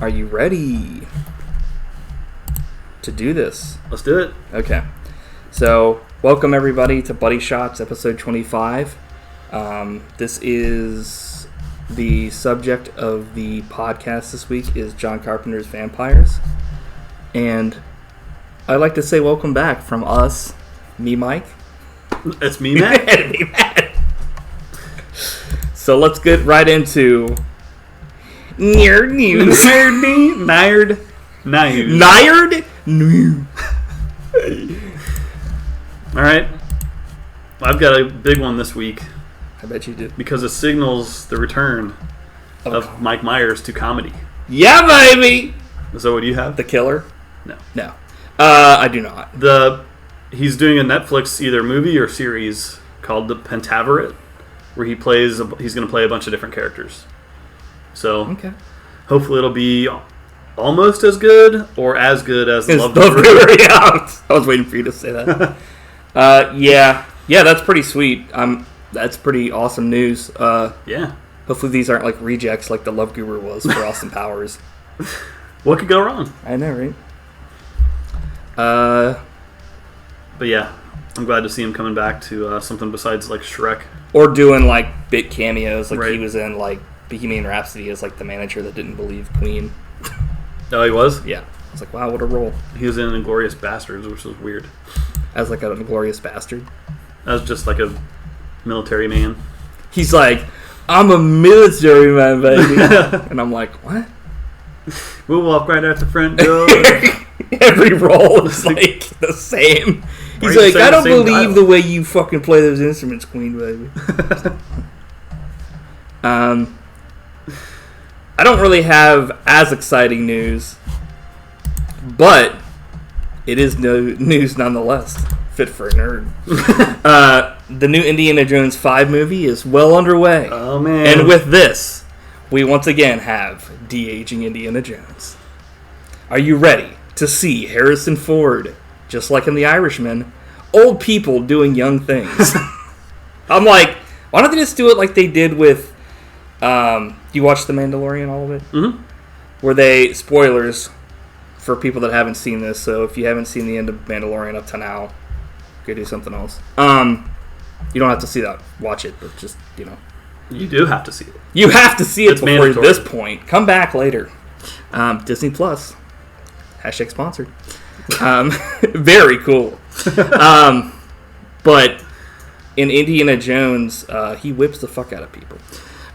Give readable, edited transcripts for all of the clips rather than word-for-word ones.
Are you ready to do this? Let's do it. Okay. So, welcome everybody to Buddy Shotz, episode 25. This is the subject of the podcast this week is John Carpenter's Vampires. And I'd like to say welcome back from us, me, Mike. It's me, Matt. And me, Matt. So let's get right into Nerd News. Nerd News. All right. I've got a big one this week. I bet you do. Because it signals the return of Mike Myers to comedy. Yeah, baby! So what do you have? The Killer? No. I do not. He's doing a Netflix either movie or series called The Pentaverate, where he's going to play a bunch of different characters. So okay. Hopefully it'll be almost as good or as good as Love Guru. Yeah, I was waiting for you to say that. Yeah, that's pretty sweet. That's pretty awesome news. Yeah. Hopefully these aren't like rejects like the Love Guru was for Austin Powers. What could go wrong? I know, right? But yeah, I'm glad to see him coming back to something besides like Shrek. Or doing like bit cameos, like right. He was in like Bohemian Rhapsody as like the manager that didn't believe Queen. Oh, he was? Yeah. I was like, wow, what a role. He was in Inglourious Bastards, which was weird. As like an Inglorious Bastard. As just like a military man. He's like, I'm a military man, baby. And I'm like, what? We'll walk right out the front door. Every role is like the same. He's like, I don't believe the way you fucking play those instruments, Queen, baby. I don't really have as exciting news, but it is news nonetheless. Fit for a nerd. The new Indiana Jones 5 movie is well underway. Oh, man. And with this, we once again have de-aging Indiana Jones. Are you ready to see Harrison Ford, just like in The Irishman, old people doing young things? I'm like, why don't they just do it like they did with... you watch The Mandalorian, all of it? Mm-hmm. Where they... Spoilers for people that haven't seen this, so if you haven't seen the end of Mandalorian up to now, go do something else. You don't have to see that. Watch it, but just, You do have to see it. You have to see it before mandatory. This point. Come back later. Disney Plus. # sponsored. Very cool. But in Indiana Jones, he whips the fuck out of people.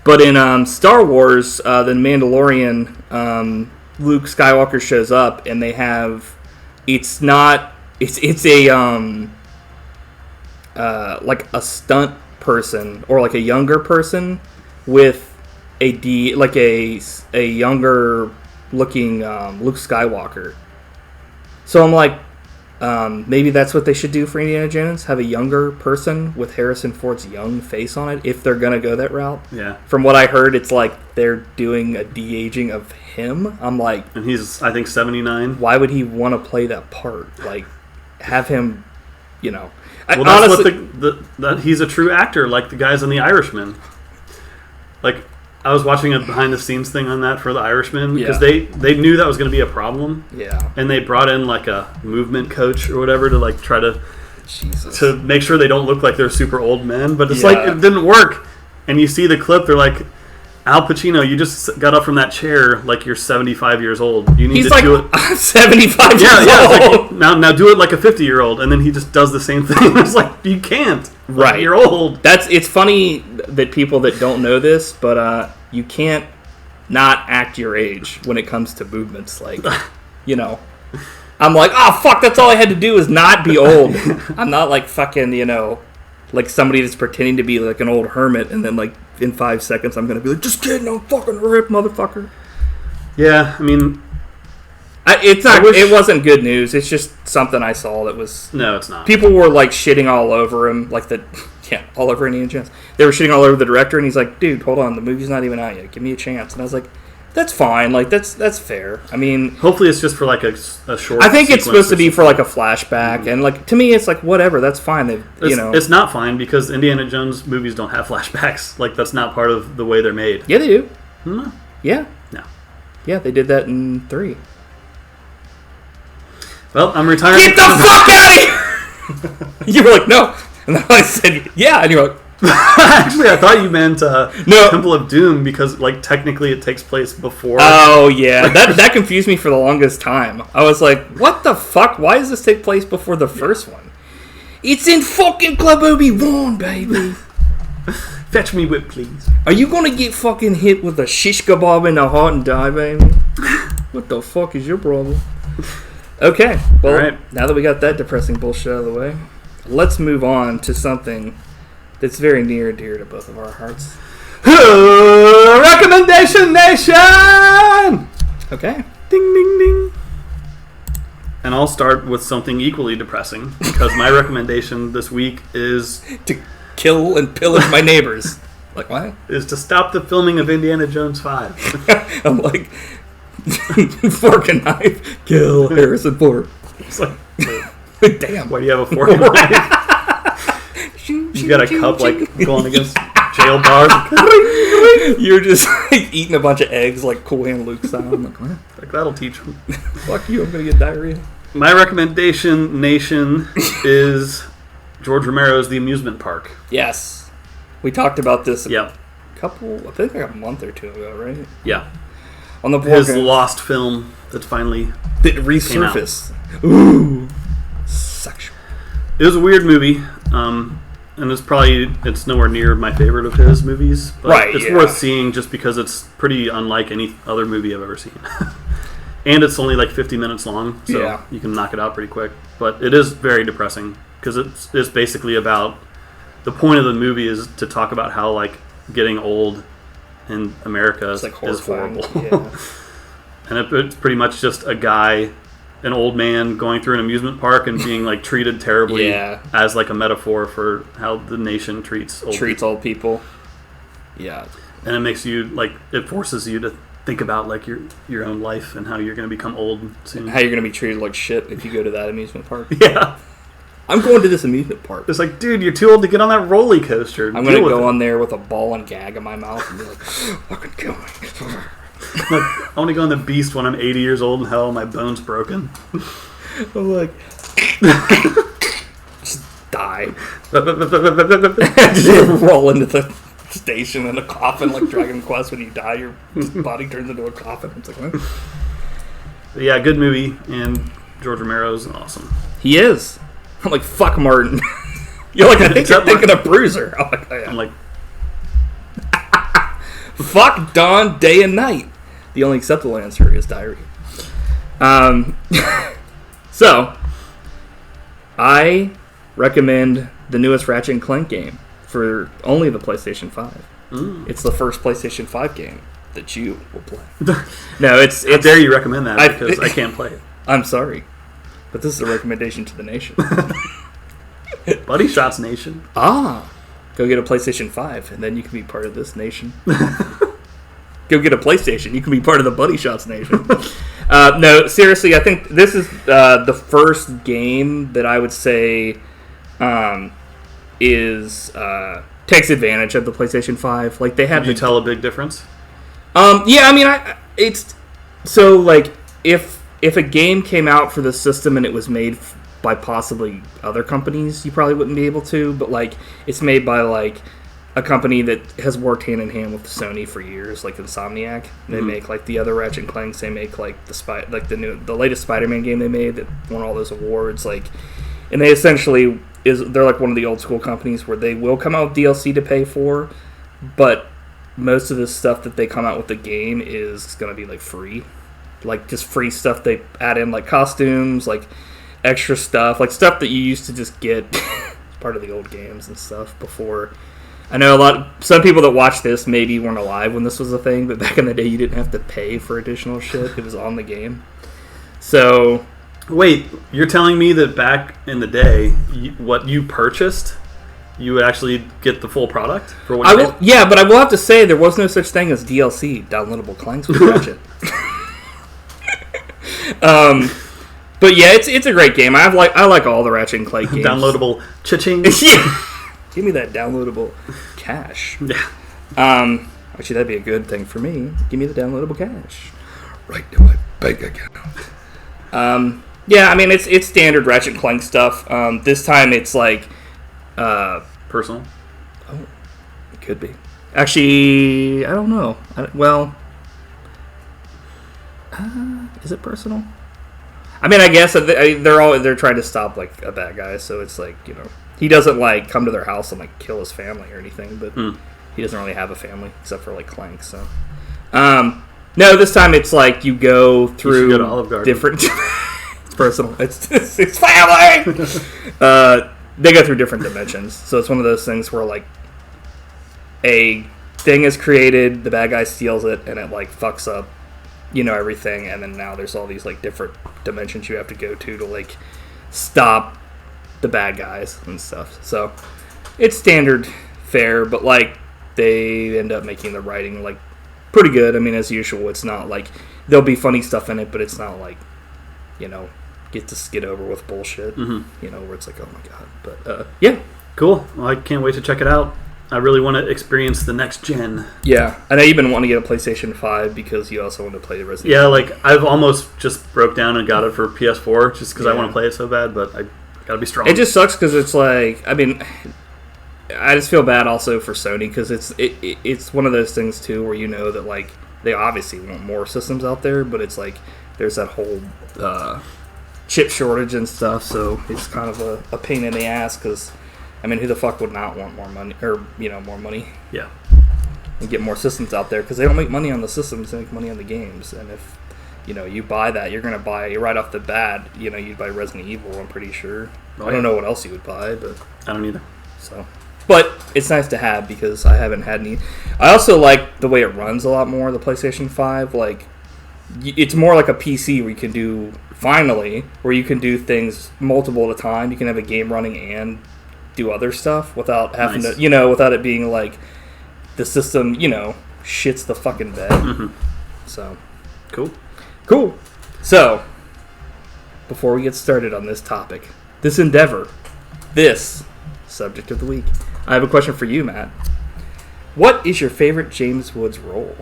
But in Star Wars, the Mandalorian, Luke Skywalker shows up, and they have... It's a... like a stunt person or like a younger person with a younger looking Luke Skywalker. So I'm like, maybe that's what they should do for Indiana Jones. Have a younger person with Harrison Ford's young face on it if they're gonna go that route. Yeah. From what I heard, it's like they're doing a de-aging of him. I'm like, and he's I think 79. Why would he want to play that part? Like, have him, Well, that's honestly, what he's a true actor, like the guys in The Irishman. Like, I was watching a behind-the-scenes thing on that for The Irishman, because they knew that was going to be a problem. Yeah. And they brought in, like, a movement coach or whatever to, like, try to... Jesus. To make sure they don't look like they're super old men. But it's like, it didn't work. And you see the clip, they're like... Al Pacino, you just got up from that chair like you're 75 years old. You need to do it. I'm 75 years old. Like, now do it like a 50-year-old, and then he just does the same thing. It's like you can't. Right, you're old. It's funny that people that don't know this, but you can't not act your age when it comes to movements. Like, I'm like, oh fuck, that's all I had to do is not be old. I'm not like fucking, like somebody that's pretending to be like an old hermit, and then like in 5 seconds I'm gonna be like, just kidding, I'm fucking ripped, motherfucker. Yeah, I mean, it wasn't good news. It's just something I saw that was... No, it's not. People were like shitting all over him, all over Indiana Jones. They were shitting all over the director, and he's like, dude, hold on, the movie's not even out yet. Give me a chance. And I was like, that's fine. Like, that's fair. I mean... Hopefully it's just for, like, a short... I think it's supposed to be for, like, a flashback. Mm-hmm. And, like, to me, it's like, whatever. That's fine. It's not fine, because Indiana Jones movies don't have flashbacks. Like, that's not part of the way they're made. Yeah, they do. No. Yeah. No. Yeah, they did that in 3. Well, I'm retiring. Get the fuck out of here! You were like, no. And then I said, yeah. And you're like... Actually, I thought you meant no. Temple of Doom because, like, technically it takes place before. Oh, yeah. That confused me for the longest time. I was like, what the fuck? Why does this take place before the first one? It's in fucking Club Obi-Wan, baby. Fetch me whip, please. Are you gonna get fucking hit with a shish kebab in the heart and die, baby? What the fuck is your problem? Okay, well, right. Now that we got that depressing bullshit out of the way, let's move on to something that's very near and dear to both of our hearts. Recommendation Nation! Okay. Ding, ding, ding. And I'll start with something equally depressing, because my recommendation this week is... to kill and pillage my neighbors. Like, what? Is to stop the filming of Indiana Jones 5. I'm like, fork and knife, kill Harrison Ford. It's like, damn. Why do you have a fork and knife? You got a cup, like, going against jail bars. You're just like, eating a bunch of eggs, like Cool Hand Luke style. I'm like, what? Like, that'll teach them. Fuck you, I'm going to get diarrhea. My recommendation, Nation, is George Romero's The Amusement Park. Yes. We talked about this I think like a month or 2 ago, right? Yeah. On the his lost film that finally resurfaced. Ooh. Sexual. It was a weird movie. And it's nowhere near my favorite of his movies. But it's worth seeing just because it's pretty unlike any other movie I've ever seen. And it's only like 50 minutes long, so you can knock it out pretty quick. But it is very depressing because it's basically about... The point of the movie is to talk about how, like, getting old in America is horrible. Yeah. And it's pretty much just a guy, an old man, going through an amusement park and being, like, treated terribly as, like, a metaphor for how the nation treats old people. Yeah. And it makes you, like, it forces you to think about, like, your own life and how you're going to become old soon. And how you're going to be treated like shit if you go to that amusement park. Yeah. I'm going to this amusement park. It's like, dude, you're too old to get on that roller coaster. I'm going to go on there with a ball and gag in my mouth and be like, fucking kill me. Like, I want to go on the Beast when I'm 80 years old and hell, my bone's broken. I'm like, just die. Just roll into the station in a coffin like Dragon Quest. When you die, your body turns into a coffin. It's like, what? Yeah, good movie, and George Romero's awesome. He is. I'm like, fuck Martin. You're like, I think you're thinking of Bruiser. I'm like, oh, yeah. I'm like, fuck dawn, day and night. The only acceptable answer is diarrhea. So, I recommend the newest Ratchet & Clank game for only the PlayStation 5. It's the first PlayStation 5 game that you will play. No, it's... How dare you recommend that because I can't play it. I'm sorry. But this is a recommendation to the nation. Buddy Shotz Nation. Ah. Go get a PlayStation 5, and then you can be part of this nation. Go get a PlayStation. You can be part of the Buddy Shotz Nation. No, seriously, I think this is the first game that I would say takes advantage of the PlayStation 5. Like, they have... Did you tell a big difference? Yeah, I mean, it's... So, like, if a game came out for the system and it was made by possibly other companies, you probably wouldn't be able to. But, like, it's made by, like, a company that has worked hand in hand with Sony for years, like Insomniac. They make, like, the other Ratchet & Clanks. They make, like, the latest Spider-Man game they made that won all those awards. Like, and they essentially they're like one of the old school companies where they will come out with DLC to pay for, but most of the stuff that they come out with the game is going to be, like, free. Like, just free stuff they add in, like costumes, like extra stuff, like stuff that you used to just get as part of the old games and stuff before. I know some people that watch this maybe weren't alive when this was a thing, but back in the day you didn't have to pay for additional shit. It was on the game. So... Wait, you're telling me that back in the day, what you purchased, you would actually get the full product? For what you paid? Yeah, but I will have to say there was no such thing as DLC, downloadable Clanks with Ratchet. But yeah, it's a great game. I like all the Ratchet and Clank games. Downloadable cha-ching. Yeah. Give me that downloadable cash. Yeah. Actually, that'd be a good thing for me. Give me the downloadable cash. right in my bank account. Yeah, I mean, it's standard Ratchet and Clank stuff. This time it's like... personal? Oh, it could be. Actually, I don't know. Is it personal? I mean, I guess they're trying to stop like a bad guy, so it's like, you know, he doesn't like come to their house and like kill his family or anything, but he doesn't really have a family except for like Clank. So, no, this time it's like you go through go to Olive Garden. Different. It's personal. It's family. They go through different dimensions, so it's one of those things where like a thing is created, the bad guy steals it, and it like fucks up, you know, everything, and then now there's all these like different dimensions you have to go to like stop the bad guys and stuff. So it's standard fare, but like they end up making the writing like pretty good. I mean, as usual, it's not like there'll be funny stuff in it, but it's not like, you know, get to skid over with bullshit, you know, where it's like, oh my god. But yeah, cool. Well, I can't wait to check it out. I really want to experience the next gen. Yeah, I know you've been wanting to get a PlayStation 5 because you also want to play the Resident Evil. Yeah, like I've almost just broke down and got it for PS4 just because I want to play it so bad, but I gotta be strong. It just sucks because it's like, I mean, I just feel bad also for Sony because it's one of those things too where you know that like they obviously want more systems out there, but it's like there's that whole chip shortage and stuff, so it's kind of a pain in the ass because, I mean, who the fuck would not want more money, or, you know, more money? Yeah. And get more systems out there, because they don't make money on the systems, they make money on the games, and if, you know, you buy that, you're going to buy, right off the bat, you know, you'd buy Resident Evil, I'm pretty sure. I don't know what else you would buy, but... I don't either. So... But it's nice to have, because I haven't had any... I also like the way it runs a lot more, the PlayStation 5, like, it's more like a PC where you can do, finally, where you can do things multiple at a time, you can have a game running and do other stuff without having to, you know, without it being like the system, you know, shits the fucking bed. So, cool. So, before we get started on this topic, this endeavor, this subject of the week, I have a question for you, Matt. What is your favorite James Woods role?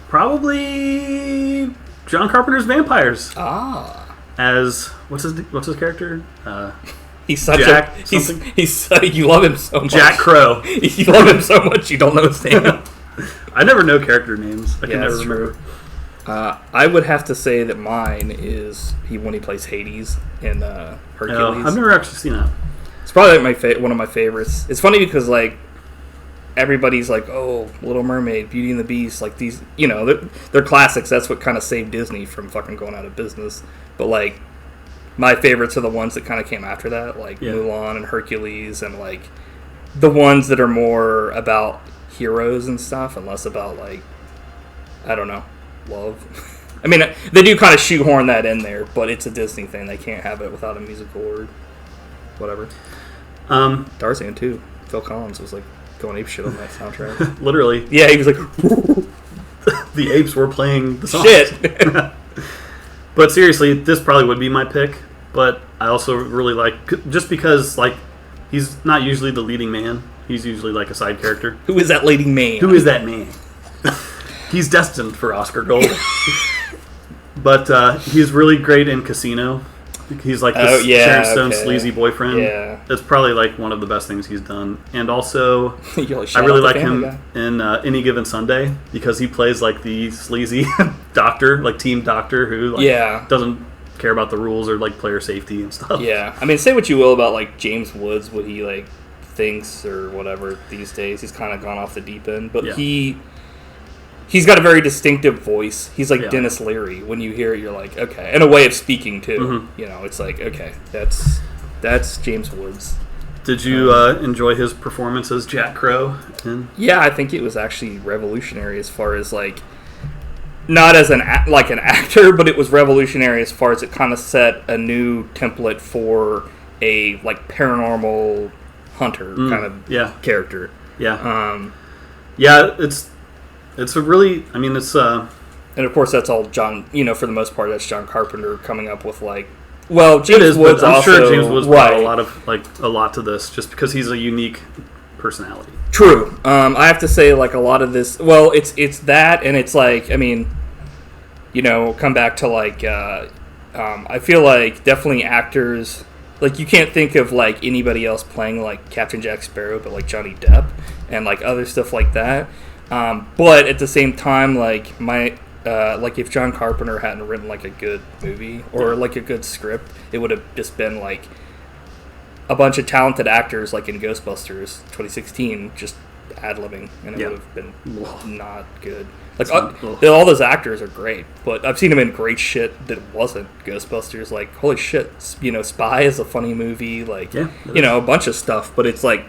Probably John Carpenter's Vampires. As what's his character? He's such Jack, he's you love him so much. Jack Crow. You love him so much you don't know his name. I never know character names. I can never remember. I would have to say that mine is when he plays Hades in Hercules. I've never actually seen that. It's probably like one of my favorites. It's funny because like everybody's like, oh, Little Mermaid, Beauty and the Beast, like these, you know, they're classics. That's what kind of saved Disney from fucking going out of business. But like, my favorites are the ones that kind of came after that, like Mulan and Hercules, and like the ones that are more about heroes and stuff, and less about like, I don't know, love. I mean, they do kind of shoehorn that in there, but it's a Disney thing. They can't have it without a musical or whatever. Tarzan too. Phil Collins was like going apeshit on that soundtrack. Literally. Yeah, he was like, the apes were playing the song. Shit. But seriously, this probably would be my pick. But I also really like, just because like he's not usually the leading man. He's usually like a side character. Who is that leading man? Who is that man? He's destined for Oscar gold. But he's really great in Casino. He's like the Sharon Stone sleazy boyfriend. Yeah. That's probably like one of the best things he's done. And also, like, I really like him in Any Given Sunday because he plays like the sleazy doctor, like team doctor who like doesn't care about the rules or like player safety and stuff. Yeah. I mean, say what you will about like James Woods, what he like thinks or whatever these days. He's kind of gone off the deep end, but he's got a very distinctive voice. He's like Dennis Leary. When you hear it, you're like, okay. And a way of speaking, too. You know, it's like, okay, that's James Woods. Did you enjoy his performance as Jack Crow? Yeah, I think it was actually revolutionary as far as, like, not as an actor, but it was revolutionary as far as it kind of set a new template for a, like, paranormal hunter kind of character. Yeah. It's a really, I mean, it's... And of course, that's all John, you know, for the most part, that's John Carpenter coming up with, like... Well, James Woods I'm also... sure James Woods brought a lot to this, just because he's a unique personality. True. I have to say, like, a lot of this... Well, it's that, and it's like, I mean, you know, come back to, like, I feel like definitely actors... Like, you can't think of, like, anybody else playing, like, Captain Jack Sparrow, but, like, Johnny Depp and, like, other stuff like that. But at the same time, like, like, if John Carpenter hadn't written, like, a good movie or, like, a good script, it would have just been, like, a bunch of talented actors, like in Ghostbusters 2016, just ad-libbing, and it would have been not good. Like, all those actors are great, but I've seen them in great shit that wasn't Ghostbusters. Like, holy shit, you know, Spy is a funny movie, like, you know, a bunch of stuff, but it's like,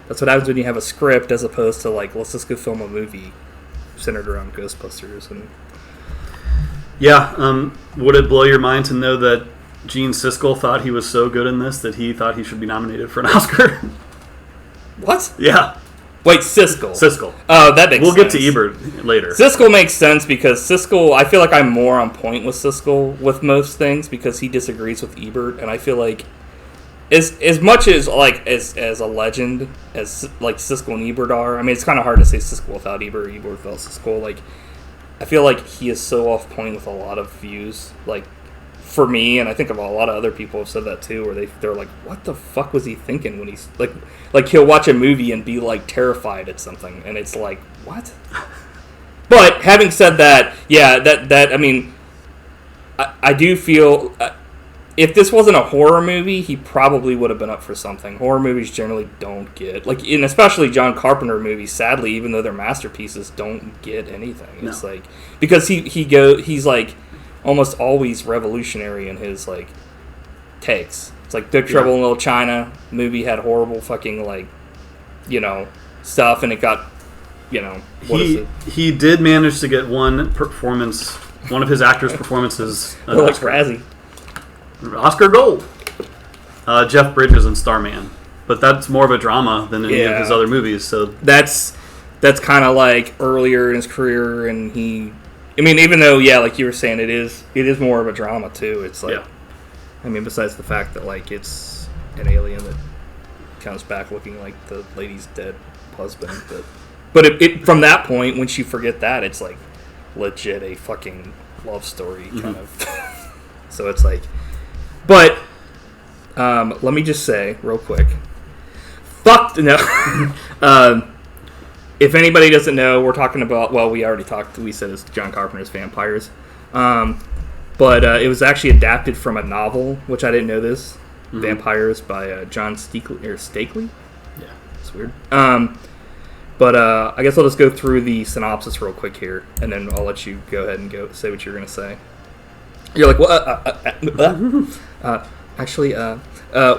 that's what happens when you have a script as opposed to, like, let's just go film a movie centered around Ghostbusters. And would it blow your mind to know that Gene Siskel thought he was so good in this that he thought he should be nominated for an Oscar? What? Yeah. Wait, Siskel. Oh, that makes sense. We'll get to Ebert later. Siskel makes sense because Siskel, I feel like I'm more on point with Siskel with most things because he disagrees with Ebert, and I feel like as much as, like, as a legend as, like, Siskel and Ebert are, I mean, it's kind of hard to say Siskel without Ebert, Ebert without Siskel. Like, I feel like he is so off point with a lot of views, like, for me, and I think of a lot of other people have said that too, where they're like, what the fuck was he thinking when he's like he'll watch a movie and be like terrified at something, and it's like, what? But having said that, yeah, that I mean, I do feel if this wasn't a horror movie, he probably would have been up for something. Horror movies generally don't get, like, and especially John Carpenter movies, sadly, even though they're masterpieces, don't get anything. No. It's like, because he's like almost always revolutionary in his, like, takes. It's like Big Trouble in Little China movie had horrible fucking, like, you know, stuff, and it got, you know, he did manage to get one of his actors' performances, like Razzie. Oscar Gold. Jeff Bridges in Starman, but that's more of a drama than any of his other movies. So that's kind of like earlier in his career, and I mean, even though, like you were saying, it is more of a drama too. It's like, I mean, besides the fact that, like, it's an alien that comes back looking like the lady's dead husband, but it from that point, once you forget that, it's like legit a fucking love story kind of. So it's like, but let me just say real quick, if anybody doesn't know, we're talking about, well, we already talked, we said it's John Carpenter's Vampires. But it was actually adapted from a novel, which I didn't know this. Vampires by John Stakely? Yeah. It's weird. But I guess I'll just go through the synopsis real quick here, and then I'll let you go ahead and say what you're going to say. You're like, well,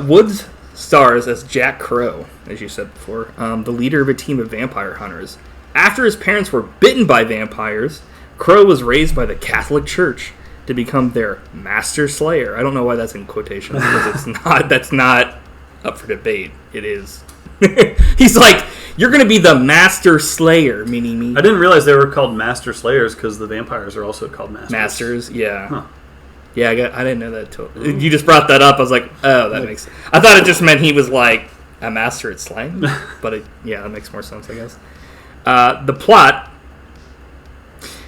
Woods stars as Jack Crow, as you said before, the leader of a team of vampire hunters. After his parents were bitten by vampires, Crow was raised by the Catholic Church to become their master slayer. I don't know why that's in quotations, because that's not up for debate. It is. He's like, you're going to be the master slayer, mini-me. I didn't realize they were called master slayers because the vampires are also called masters. Masters, yeah. Huh. Yeah, I didn't know that until you just brought that up. I was like, oh, that makes sense. I thought it just meant he was like a master at slaying, but that makes more sense, I guess. The plot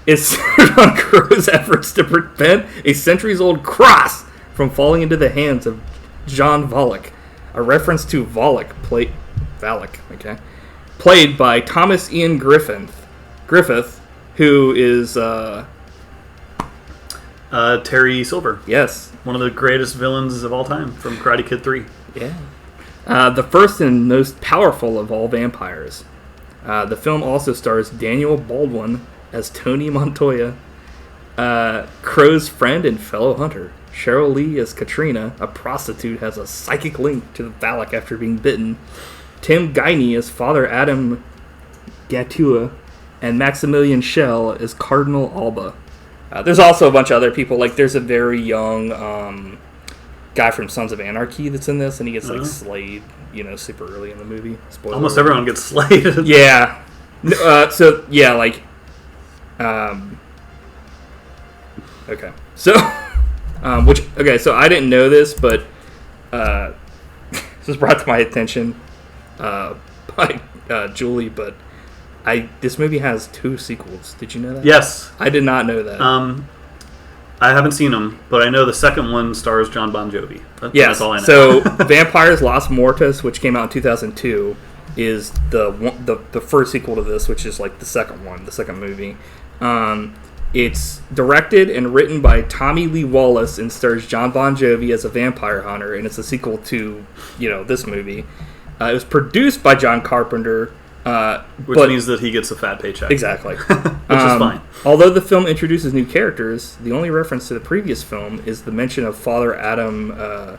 is centered on Crow's efforts to prevent a centuries-old cross from falling into the hands of John Volek, a reference to Valak, played by Thomas Ian Griffith, who is Terry Silver. Yes. One of the greatest villains of all time from Karate Kid 3. Yeah. The first and most powerful of all vampires. The film also stars Daniel Baldwin as Tony Montoya, Crow's friend and fellow hunter. Cheryl Lee as Katrina, a prostitute, has a psychic link to the Valak after being bitten. Tim Guiney as Father Adam Gatua, and Maximilian Schell as Cardinal Alba. There's also a bunch of other people. Like, there's a very young guy from Sons of Anarchy that's in this, and he gets like slayed, super early in the movie. Spoiler Almost alert. Everyone gets slayed. Yeah. So okay. So, so I didn't know this, but this was brought to my attention by by Julie, but this movie has 2 sequels. Did you know that? Yes. I did not know that. I haven't seen them, but I know the second one stars John Bon Jovi. That's all I know. So Vampires Los Muertos, which came out in 2002, is the first sequel to this, which is like the second movie. It's directed and written by Tommy Lee Wallace and stars John Bon Jovi as a vampire hunter, and it's a sequel to this movie. It was produced by John Carpenter. Which means that he gets a fat paycheck. Exactly. Which is fine. Although the film introduces new characters, the only reference to the previous film is the mention of Father Adam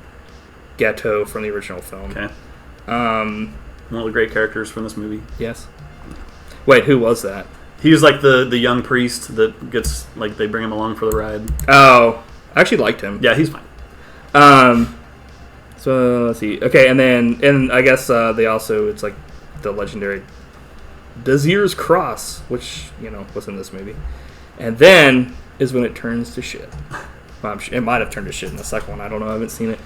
Gatto from the original film. Okay. One of the great characters from this movie. Yes. Wait, who was that? He was like the young priest that gets, like, they bring him along for the ride. Oh, I actually liked him. Yeah, he's fine. So, let's see. Okay, and I guess they also, it's like the legendary Dazir's Cross, which, was in this movie. And then is when it turns to shit. Well, it might have turned to shit in the second one. I don't know. I haven't seen it.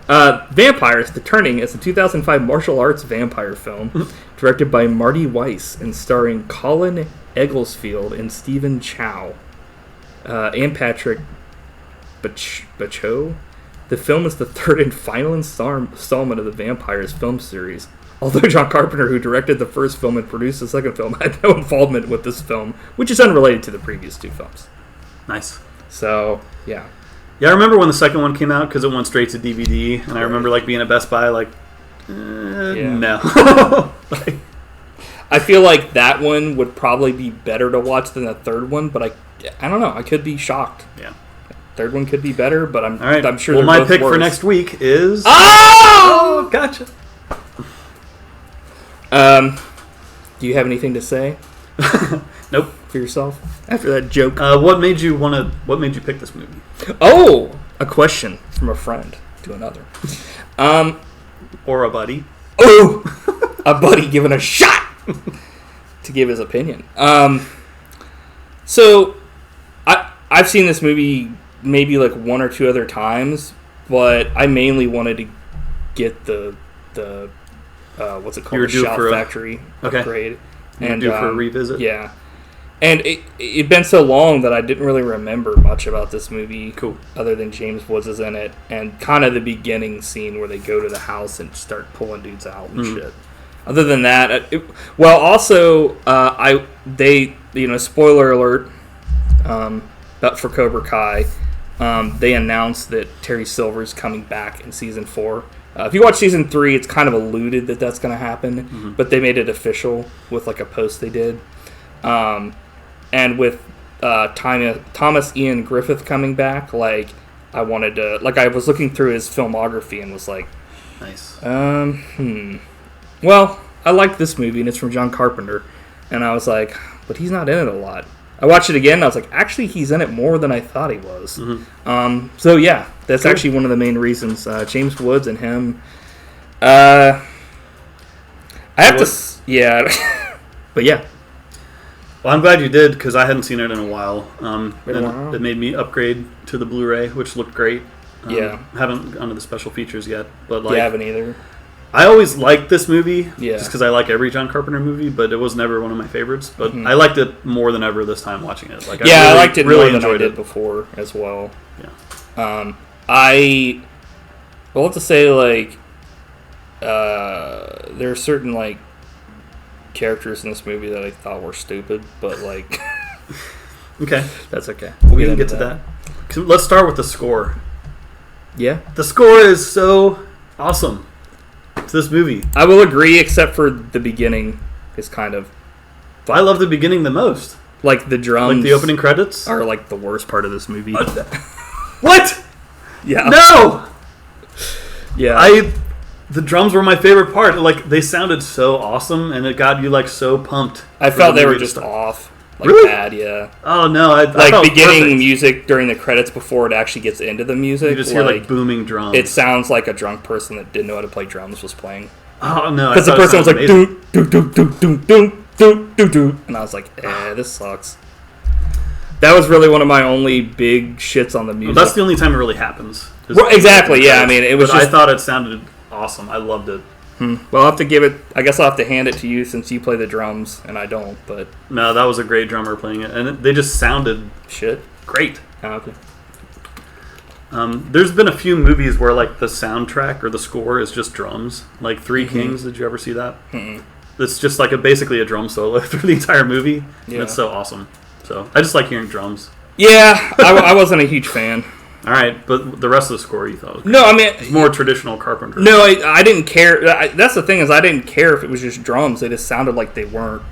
Vampires: The Turning is a 2005 martial arts vampire film directed by Marty Weiss and starring Colin Egglesfield and Stephen Chow and Patrick Bacho. The film is the third and final installment of the Vampires film series. Although John Carpenter, who directed the first film and produced the second film, had no involvement with this film, which is unrelated to the previous 2 films. Nice. So, yeah. Yeah, I remember when the second one came out because it went straight to DVD, and I remember being at Best Buy no. I feel like that one would probably be better to watch than the third one, but I don't know. I could be shocked. Yeah. Third one could be better, but I'm sure. Well, my pick for next week is. Oh, gotcha. Do you have anything to say? Nope. For yourself after that joke. What made you pick this movie? Oh, a question from a friend to another. Or a buddy. Oh, a buddy giving a shot to give his opinion. So I've seen this movie maybe 1 or 2 other times, but I mainly wanted to get the what's it called? The Shot Factory upgrade. And due for a revisit? Yeah. And it'd been so long that I didn't really remember much about this movie. Cool. Other than James Woods is in it, and kind of the beginning scene where they go to the house and start pulling dudes out and shit. Other than that, spoiler alert, but for Cobra Kai, they announced that Terry Silver's coming back in season 4. If you watch season 3, it's kind of alluded that that's going to happen, but they made it official with a post they did. And with Thomas Ian Griffith coming back, I wanted to, I was looking through his filmography and was like, nice. Well, I like this movie and it's from John Carpenter, and I was like, but he's not in it a lot. I watched it again and I was like, actually, he's in it more than I thought he was. So yeah, that's actually one of the main reasons. James Woods and him. I have to, yeah, but yeah. Well, I'm glad you did because I hadn't seen it in a while. It made me upgrade to the Blu-ray, which looked great. Haven't gone to the special features yet, but you haven't either. I always liked this movie, just because I like every John Carpenter movie, but it was never one of my favorites. But I liked it more than ever this time watching it. I liked it more than I did before as well. Yeah. I will have to say, there are certain characters in this movie that I thought were stupid, but okay, that's okay. We can get to that. Let's start with the score. Yeah, the score is so awesome to this movie. I will agree, except for the beginning is kind of. I love the beginning the most. The drums, the opening credits, are the worst part of this movie. What? Yeah. No. Yeah. The drums were my favorite part. They sounded so awesome, and it got you so pumped. I felt they were just off. Really? Bad, yeah. Oh no! I beginning perfect. Music during the credits before it actually gets into the music. You just hear booming drums. It sounds like a drunk person that didn't know how to play drums was playing. Oh no! Because the person was like doom doom doom doom doom doom doom doom doom, and I was like, this sucks. That was really one of my only big shits on the music. Well, that's the only time it really happens. Exactly. Yeah. I mean, it was. I thought it sounded awesome. I loved it. Well, I'll have to give it. I guess I'll have to hand it to you since you play the drums and I don't. But no, that was a great drummer playing it, and they just sounded great. Oh, okay. There's been a few movies where like the soundtrack or the score is just drums, like Three Kings. Did you ever see that? It's just like basically a drum solo through the entire movie. Yeah. And it's so awesome. So I just like hearing drums. Yeah, I wasn't a huge fan. All right, but the rest of the score you thought was great. No, I mean... It's more traditional Carpenter. No, I didn't care. That's the thing is I didn't care if it was just drums. They just sounded like they weren't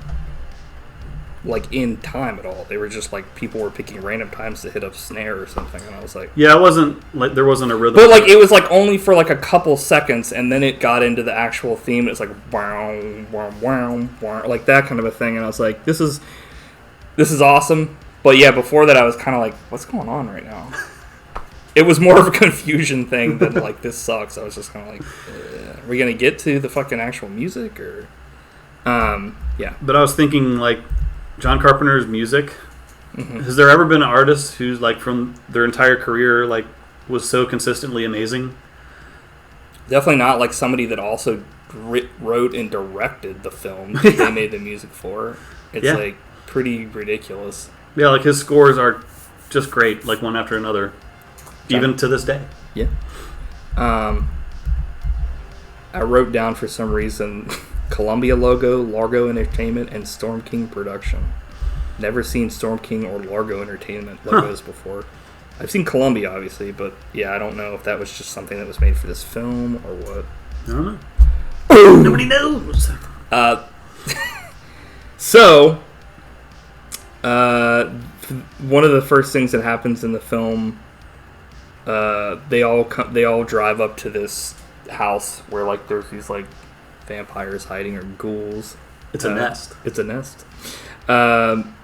like in time at all. They were just like people were picking random times to hit a snare or something, and I was like... Yeah, it wasn't like there wasn't a rhythm. But like it was like only for like a couple seconds, and then it got into the actual theme. It's like wow, wow, wow, wow, like that kind of a thing, and I was like, this is awesome. But yeah, before that I was kind of like, what's going on right now? It was more of a confusion thing than like this sucks. I was just kind of like, are we gonna get to the fucking actual music or? Yeah. But I was thinking like John Carpenter's music. Has there ever been an artist who's like from their entire career like was so consistently amazing? Definitely not like somebody that also wrote and directed the film that they made the music for. It's like pretty ridiculous. Yeah, like his scores are just great, like one after another. Even to this day. Yeah. I wrote down for some reason Columbia logo, Largo Entertainment, and Storm King Production. Never seen Storm King or Largo Entertainment logos before. I've seen Columbia, obviously, but yeah, I don't know if that was just something that was made for this film or what. I don't know. Nobody knows. So, one of the first things that happens in the film... they all drive up to this house where like there's these like vampires hiding or ghouls. It's a nest. It's a nest. And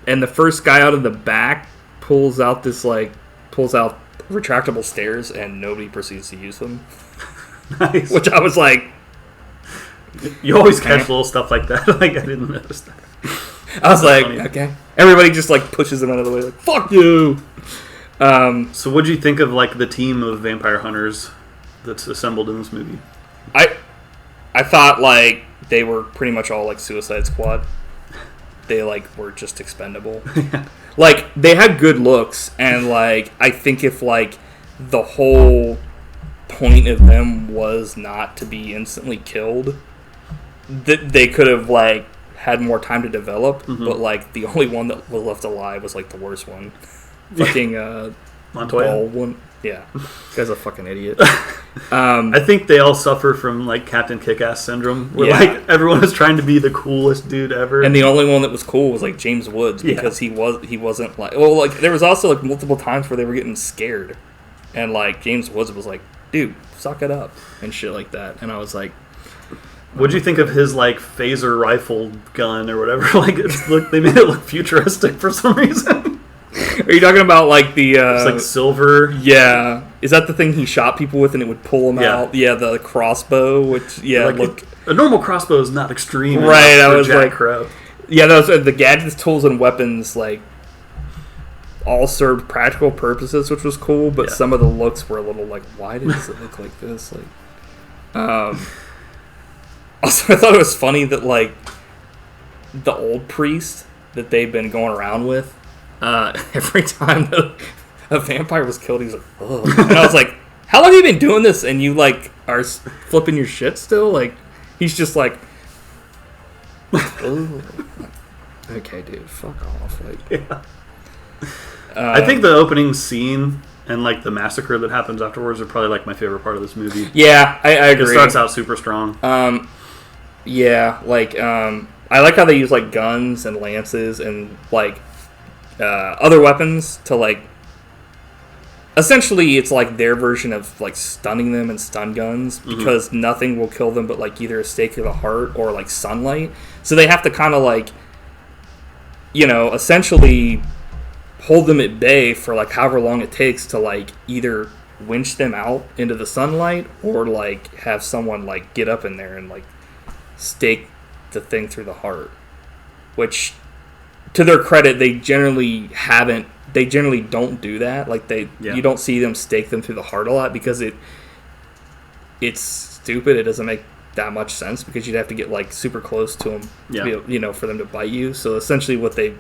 the first guy out of the back pulls out retractable stairs, and nobody proceeds to use them. Nice. Which I was like, you always catch little stuff like that. Like I didn't notice that. I was like, okay. Everybody just like pushes them out of the way, like fuck you. So what do you think of like the team of vampire hunters that's assembled in this movie? I thought like they were pretty much all like Suicide Squad. They like were just expendable. Like they had good looks, and like I think if like the whole point of them was not to be instantly killed, that they could have like had more time to develop. But like the only one that was left alive was like the worst one. Fucking Montoya. Baldwin. Yeah, this guy's a fucking idiot. I think they all suffer from like Captain Kick-Ass syndrome, where like everyone is trying to be the coolest dude ever, and the only one that was cool was like James Woods because he wasn't like like there was also like multiple times where they were getting scared, and like James Woods was like, dude, suck it up and shit like that, and I was like, what'd you think of his like phaser rifle gun or whatever? Like they made it look futuristic for some reason. Are you talking about like the it's like silver? Yeah. Is that the thing he shot people with and it would pull them out? Yeah, the crossbow, which like a normal crossbow is not extreme. Right, I was Jack like Crow. Yeah, those the gadgets, tools, and weapons like all served practical purposes, which was cool, but some of the looks were a little like, why does it look like this? Like also I thought it was funny that like the old priest that they've been going around with, every time a vampire was killed, he was like, ugh. And I was like, how long have you been doing this? And you like are flipping your shit still? Like, he's just like, oh, okay, dude, fuck off. Like, I think the opening scene and like the massacre that happens afterwards are probably like my favorite part of this movie. Yeah, I agree. It starts out super strong. Yeah, like I like how they use like guns and lances and like other weapons to like. Essentially, it's like their version of like stunning them and stun guns because nothing will kill them but like either a stake to the heart or like sunlight. So they have to kind of like, you know, essentially hold them at bay for like however long it takes to like either winch them out into the sunlight or like have someone like get up in there and like stake the thing through the heart. Which, to their credit, they generally haven't. They generally don't do that. Like you don't see them stake them through the heart a lot because it's stupid. It doesn't make that much sense because you'd have to get like super close to them, for them to bite you. So essentially, what they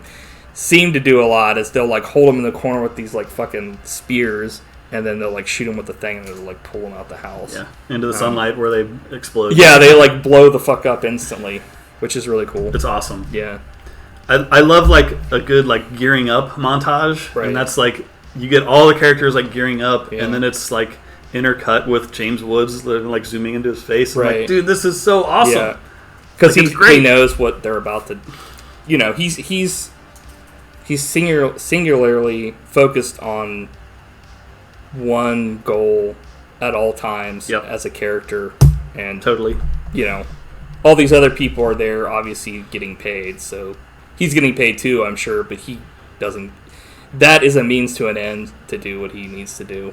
seem to do a lot is they'll like hold them in the corner with these like fucking spears, and then they'll like shoot them with the thing, and they'll like pull them out the house. Yeah, into the sunlight where they explode. Yeah, they like blow the fuck up instantly, which is really cool. It's awesome. Yeah, I love like a good like gearing up montage, right. And that's like you get all the characters like gearing up, and then it's like intercut with James Woods like zooming into his face. And like, dude, this is so awesome. Yeah, because he knows what they're about to. He's singularly focused on one goal at all times as a character, and totally, all these other people are there obviously getting paid, so he's getting paid too, I'm sure, but he doesn't. That is a means to an end to do what he needs to do,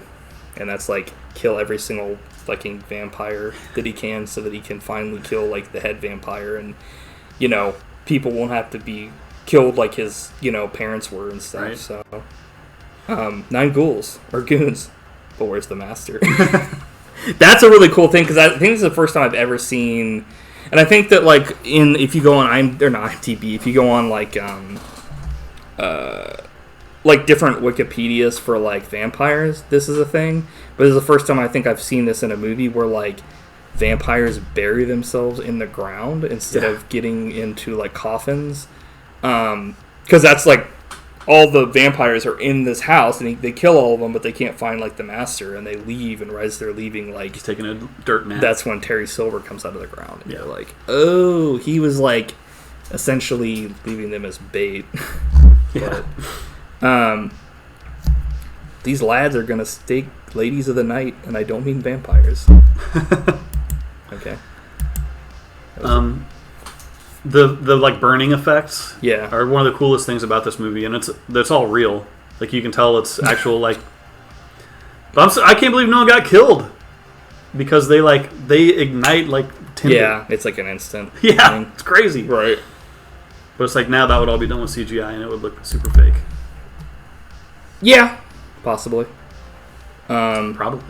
and that's like kill every single fucking vampire that he can, so that he can finally kill like the head vampire, and people won't have to be killed like his parents were and stuff. Right. So 9 ghouls or goons, but where's the master? That's a really cool thing, because I think this is the first time I've ever seen, and I think that like if you go on IMDb, if you go on like different Wikipedias for like vampires, this is a thing. But this is the first time I think I've seen this in a movie where like vampires bury themselves in the ground instead of getting into like coffins, because that's like all the vampires are in this house, and they kill all of them, but they can't find like the master, and they leave, and as they're leaving, like he's taking a dirt nap. That's when Terry Silver comes out of the ground, and you're like, oh, he was like essentially leaving them as bait. Yeah. But, these lads are gonna stake ladies of the night, and I don't mean vampires. Okay. The like burning effects are one of the coolest things about this movie, and it's all real. Like you can tell it's actual like. But I can't believe no one got killed because they ignite like tinder. Yeah, it's like an instant. Yeah, thing. It's crazy. Right. But it's like now that would all be done with CGI, and it would look super fake. Yeah, possibly. Probably.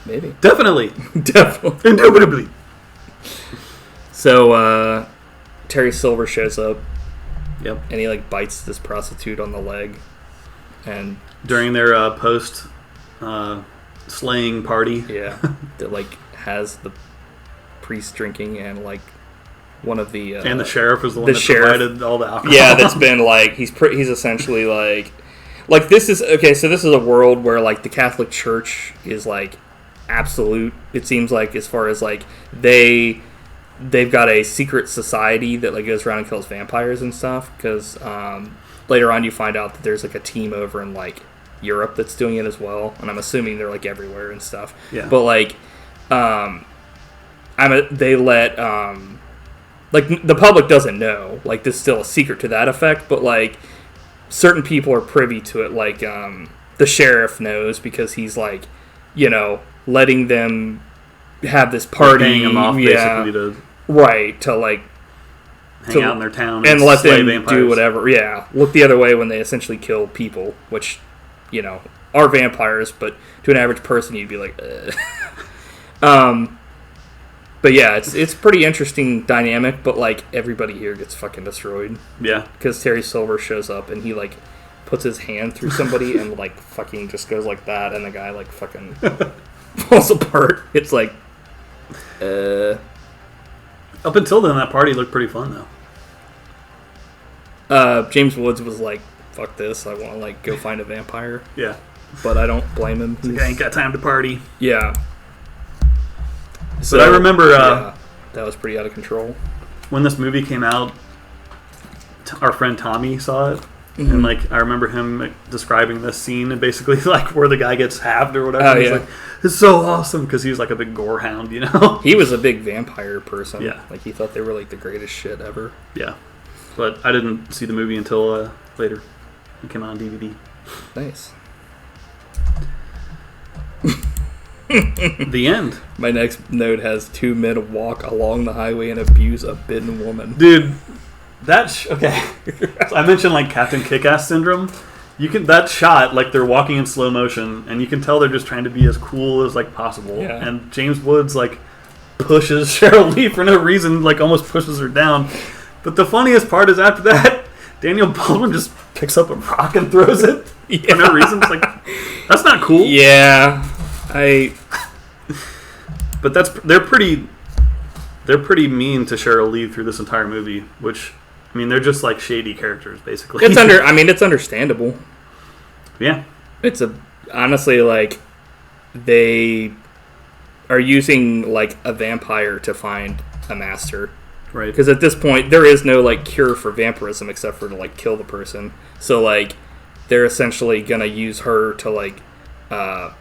Maybe. Definitely. Definitely. Indubitably. So, Terry Silver shows up. Yep. And he, like, bites this prostitute on the leg. And during their post slaying party. Yeah. That, like, has the priest drinking, and, like, one of the... and the sheriff is the one that provided all the alcohol. Yeah, that's been, like... He's essentially, like... Like, this is... Okay, so this is a world where, like, the Catholic Church is, like, absolute. It seems like, as far as, like, they've got a secret society that, like, goes around and kills vampires and stuff, because later on you find out that there's, like, a team over in, like, Europe that's doing it as well, and I'm assuming they're, like, everywhere and stuff. Yeah. But, like, they let... like, the public doesn't know. Like, this is still a secret to that effect, but, like, certain people are privy to it. Like, the sheriff knows, because he's, like, letting them have this party. Paying them off, basically, to... Right, to, like... hang out in their town and let them vampires. Do whatever. Yeah, look the other way when they essentially kill people, which, are vampires, but to an average person, you'd be like, But yeah, it's pretty interesting dynamic, but like everybody here gets fucking destroyed. Yeah. Because Terry Silver shows up and he like puts his hand through somebody and like fucking just goes like that, and the guy like fucking falls apart. It's like, Up until then, that party looked pretty fun though. James Woods was like, fuck this, I want to like go find a vampire. Yeah. But I don't blame him. Like, I ain't got time to party. Yeah. But I remember... that was pretty out of control. When this movie came out, our friend Tommy saw it. Mm-hmm. And, like, I remember him describing this scene, and basically, like, where the guy gets halved or whatever. Oh, He's like, it's so awesome, because he was, like, a big gore hound, He was a big vampire person. Yeah. Like, he thought they were, like, the greatest shit ever. Yeah. But I didn't see the movie until later. It came out on DVD. Nice. The end. My next note has 2 men walk along the highway and abuse a bitten woman. Dude, okay. So I mentioned like Captain Kick-Ass syndrome. that shot, like they're walking in slow motion, and you can tell they're just trying to be as cool as like possible. Yeah. And James Woods like pushes Sheryl Lee for no reason, like almost pushes her down. But the funniest part is after that, Daniel Baldwin just picks up a rock and throws it for no reason. It's like, that's not cool. Yeah, But they're pretty mean to Sheryl Lee through this entire movie, which, I mean, they're just like shady characters, basically. It's understandable. Yeah. Honestly, like, they are using like a vampire to find a master. Right. Because at this point, there is no like cure for vampirism except for to like kill the person. So like, they're essentially gonna use her to like, and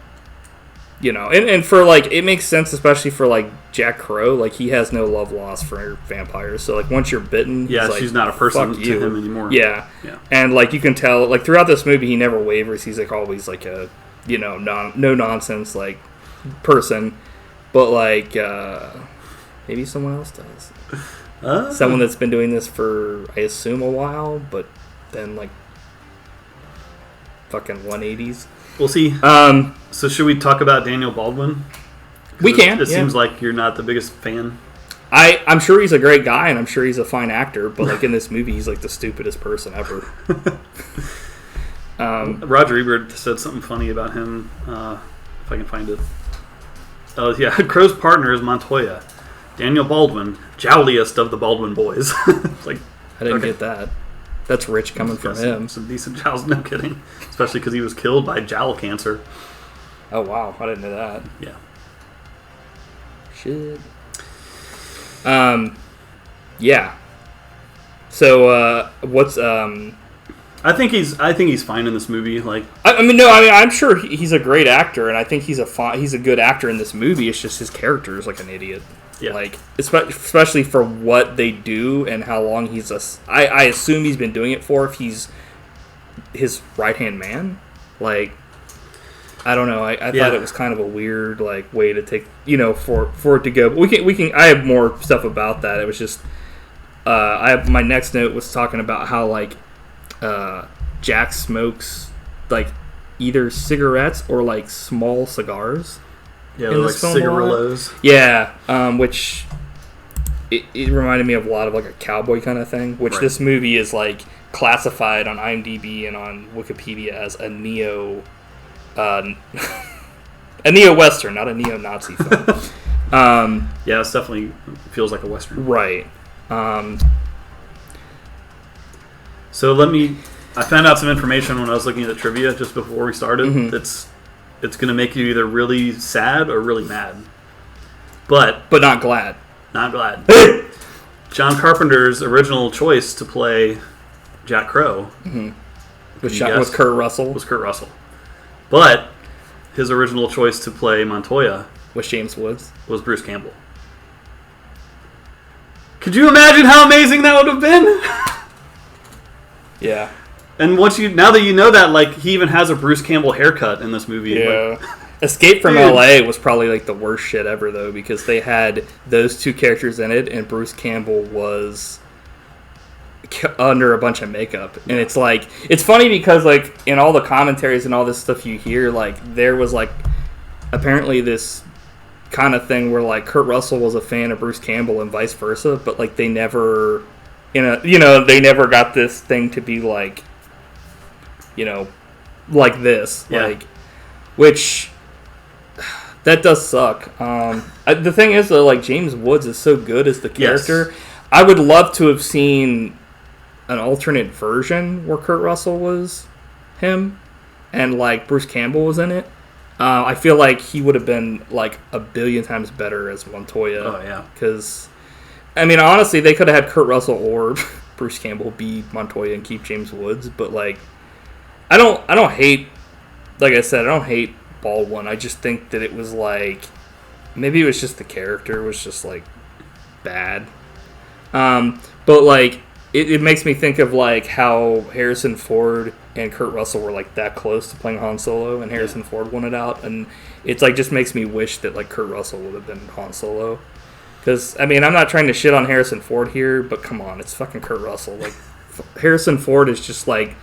for like, it makes sense, especially for like Jack Crow. Like, he has no love lost for vampires. So like, once you're bitten, yeah, he's she's like, not a person fuck to you. him anymore. Yeah. And like, you can tell like throughout this movie, he never wavers. He's like always like a no nonsense like person. But like, maybe someone else does. Someone that's been doing this for, I assume, a while, but then like fucking 180s. We'll see. So should we talk about Daniel Baldwin? We can. It seems like you're not the biggest fan. I'm sure he's a great guy, and I'm sure he's a fine actor, but like in this movie, he's like the stupidest person ever. Roger Ebert said something funny about him, if I can find it. Oh, yeah. Crow's partner is Montoya. Daniel Baldwin, jowliest of the Baldwin boys. Like, I didn't get that. That's rich coming from him. Some decent jowls, no kidding. Especially because he was killed by jowl cancer. Oh, wow. I didn't know that. Yeah. Shit. Yeah. So, what's I think he's fine in this movie. Like, I'm sure he's a great actor, and I think he's a good actor in this movie. It's just his character is like an idiot. Yeah. Like, especially for what they do and how long I assume he's been doing it for. If he's his right hand man, like, I don't know. I thought it was kind of a weird like way to take for it to go. But we can. I have more stuff about that. It was just my next note was talking about how like. Jack smokes like either cigarettes or like small cigars. Yeah, they're like cigarillos. Yeah, which it reminded me of a lot of like a cowboy kind of thing. Which this movie is like classified on IMDb and on Wikipedia as a neo western, not a neo Nazi film. Yeah, it definitely feels like a western. Right. So I found out some information when I was looking at the trivia just before we started. Mm-hmm. It's going to make you either really sad or really mad. But not glad. Not glad. John Carpenter's original choice to play Jack Crow was Kurt Russell. Was Kurt Russell. But his original choice to play Montoya was James Woods. Was Bruce Campbell. Could you imagine how amazing that would have been? Yeah. And now that you know that, like, he even has a Bruce Campbell haircut in this movie. Yeah. Like, Escape from LA was probably like the worst shit ever though, because they had those two characters in it and Bruce Campbell was under a bunch of makeup. And it's like, it's funny because like in all the commentaries and all this stuff you hear, like there was like apparently this kind of thing where like Kurt Russell was a fan of Bruce Campbell and vice versa, but like they never they never got this thing to be like like this. Yeah. Like, which that does suck. The thing is though, like James Woods is so good as the character. Yes. I would love to have seen an alternate version where Kurt Russell was him and like Bruce Campbell was in it. I feel like he would have been like a billion times better as Montoya. Oh yeah, because I mean honestly they could have had Kurt Russell or Bruce Campbell be Montoya and keep James Woods, but like I don't hate, like I said, I don't hate Baldwin. I just think that it was like maybe it was just the character was just like bad. But like it makes me think of like how Harrison Ford and Kurt Russell were like that close to playing Han Solo, and Harrison Ford won it out, and it's like just makes me wish that like Kurt Russell would have been Han Solo. Because I mean I'm not trying to shit on Harrison Ford here, but come on, it's fucking Kurt Russell. Like Harrison Ford is just like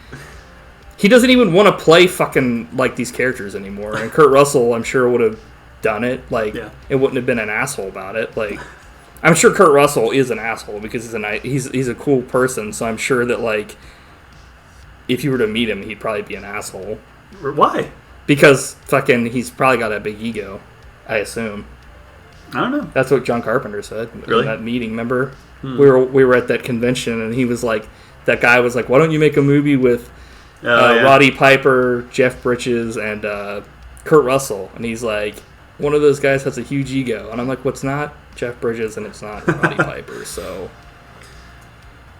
he doesn't even want to play fucking like these characters anymore. And Kurt Russell, I'm sure, would have done it. Like, it wouldn't have been an asshole about it. Like, I'm sure Kurt Russell is an asshole because he's a cool person. So I'm sure that, like, if you were to meet him, he'd probably be an asshole. Why? Because fucking he's probably got a big ego, I assume. I don't know. That's what John Carpenter said in that meeting. Remember, we were at that convention, and he was like, that guy was like, "Why don't you make a movie with Roddy Piper, Jeff Bridges, and Kurt Russell?" And he's like, "One of those guys has a huge ego," and I'm like, "What's not Jeff Bridges, and it's not Roddy Piper." So,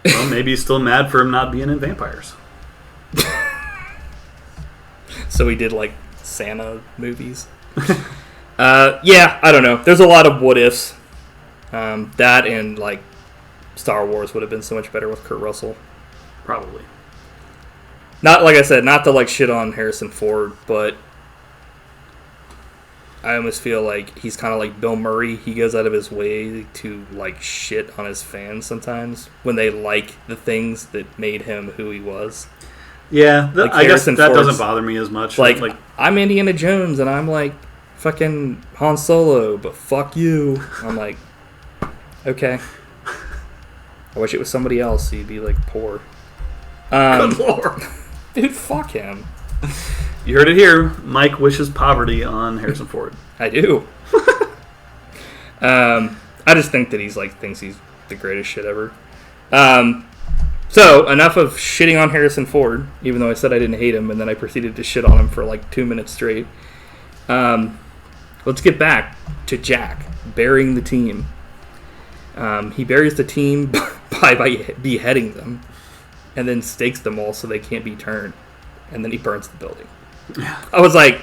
well, maybe he's still mad for him not being in Vampires. So he did like Santa movies. Yeah, I don't know. There's a lot of what ifs. That and like Star Wars would have been so much better with Kurt Russell. Probably. Not like I said, not to like shit on Harrison Ford, but I almost feel like he's kind of like Bill Murray. He goes out of his way to like shit on his fans sometimes when they like the things that made him who he was. Yeah, like I guess that doesn't bother me as much. Like I'm Indiana Jones and I'm like fucking Han Solo, but fuck you. I'm like, okay. I wish it was somebody else so you'd be like poor. Good lord. Dude, fuck him. You heard it here. Mike wishes poverty on Harrison Ford. I do. I just think that he's like thinks he's the greatest shit ever. So enough of shitting on Harrison Ford, even though I said I didn't hate him, and then I proceeded to shit on him for like 2 minutes straight. Let's get back to Jack burying the team. He buries the team by beheading them, and then stakes them all so they can't be turned, and then he burns the building. Yeah. I was like,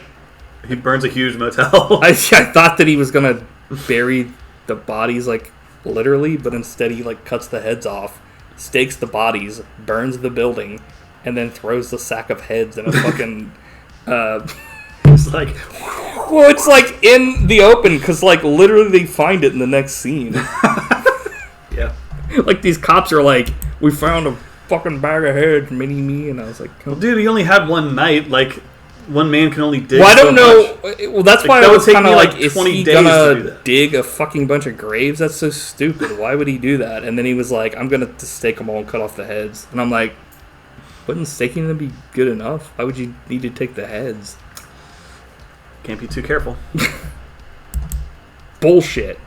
he burns a huge motel. I thought that he was gonna bury the bodies like literally, but instead he like cuts the heads off, stakes the bodies, burns the building, and then throws the sack of heads in a fucking. It's like, well, it's like in the open because like literally they find it in the next scene. Yeah, like these cops are like, we found a fucking bag of heads, mini me, and I was like, well, dude, he only had one night. Like, one man can only dig. Well, I don't know. Much. Well, that's why that I was kind of like, is 20 he days gonna to dig a fucking bunch of graves? That's so stupid. Why would he do that? And then he was like, I'm gonna stake them all and cut off the heads. And I'm like, wouldn't staking them be good enough? Why would you need to take the heads? Can't be too careful. Bullshit.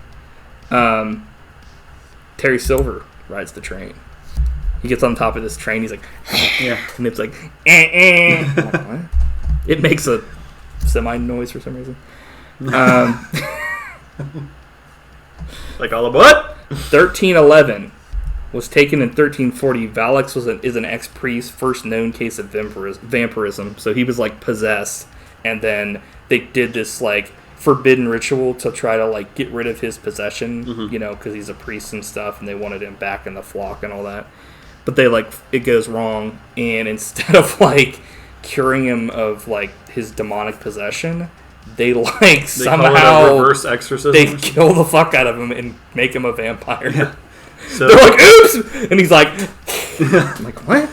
Terry Silver rides the train. He gets on top of this train. He's like, yeah, and it's like, eh. I'm like, what? It makes a semi noise for some reason. Like all of what? 1311 was taken in 1340. Valix is an ex-priest, first known case of vampirism. So he was like possessed, and then they did this like forbidden ritual to try to like get rid of his possession, you know, because he's a priest and stuff, and they wanted him back in the flock and all that. But they like it goes wrong, and instead of like curing him of like his demonic possession, they like somehow reverse exorcism. They kill the fuck out of him and make him a vampire. Yeah. So they're like, oops, and he's like, I'm like, what?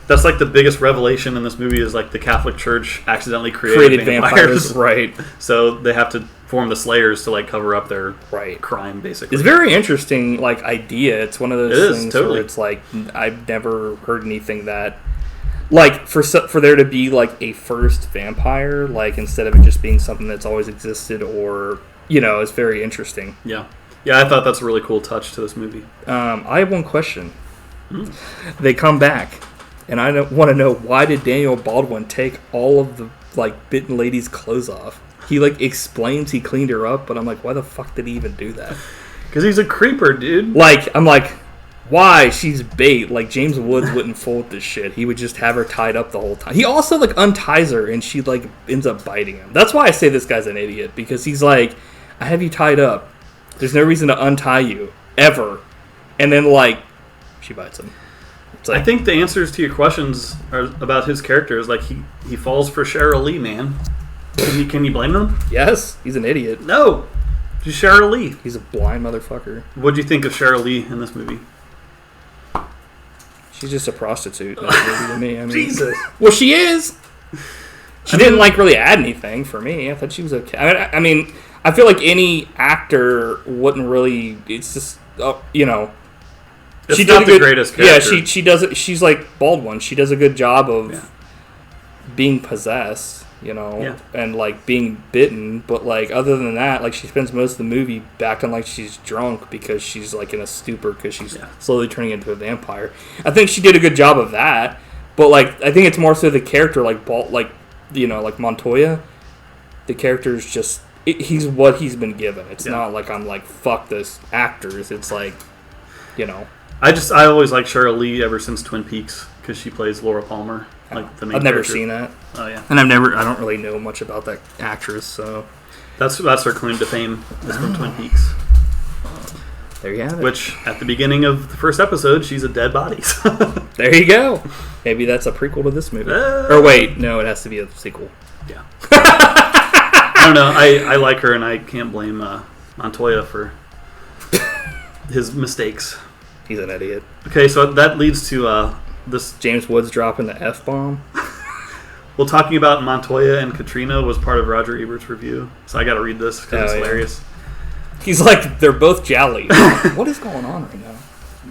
That's like the biggest revelation in this movie is like the Catholic Church accidentally created vampires. Right? So they have to form the Slayers to like cover up their crime, basically. It's a very interesting like idea. It's one of those things totally. where it's like I've never heard anything that like for there to be like a first vampire, like instead of it just being something that's always existed, or you know, it's very interesting. Yeah, I thought that's a really cool touch to this movie. I have one question. They come back. And I want to know, why did Daniel Baldwin take all of the like bitten lady's clothes off? He like explains he cleaned her up, but I'm like, why the fuck did he even do that? Because he's a creeper, dude. Like, I'm like, why? She's bait. Like James Woods wouldn't fold this shit. He would just have her tied up the whole time. He also like unties her, and she like ends up biting him. That's why I say this guy's an idiot, because he's like, I have you tied up. There's no reason to untie you ever, and then like she bites him. Like, I think the answers to your questions are about his character is like he falls for Cheryl Lee, man. Can you blame him? Yes, he's an idiot. No, she's Cheryl Lee. He's a blind motherfucker. What'd you think of Cheryl Lee in this movie? She's just a prostitute in that movie to me. I mean, Jesus. Well, she is. She didn't really add anything for me. I thought she was okay. I mean, I feel like any actor wouldn't really. It's just It's she not the greatest character. Yeah, she does it. She's like Baldwin. She does a good job of being possessed, and like being bitten. But like other than that, like she spends most of the movie acting like she's drunk because she's like in a stupor because she's slowly turning into a vampire. I think she did a good job of that. But like I think it's more so the character, like like Montoya. The character's just he's what he's been given. It's not like I'm like fuck this actors. It's like I always liked Cheryl Lee ever since Twin Peaks because she plays Laura Palmer, like the main. I've never seen that. Oh yeah, and I don't really know much about that actress, so that's her claim to fame is from Twin Peaks. There you have it. Which at the beginning of the first episode, she's a dead body. There you go. Maybe that's a prequel to this movie. Or wait, no, it has to be a sequel. Yeah. I don't know. I like her, and I can't blame Montoya for his mistakes. He's an idiot. Okay, so that leads to this... James Woods dropping the F-bomb. Well, talking about Montoya and Katrina was part of Roger Ebert's review, so I got to read this because it's hilarious. He's like, they're both jolly. What is going on right now?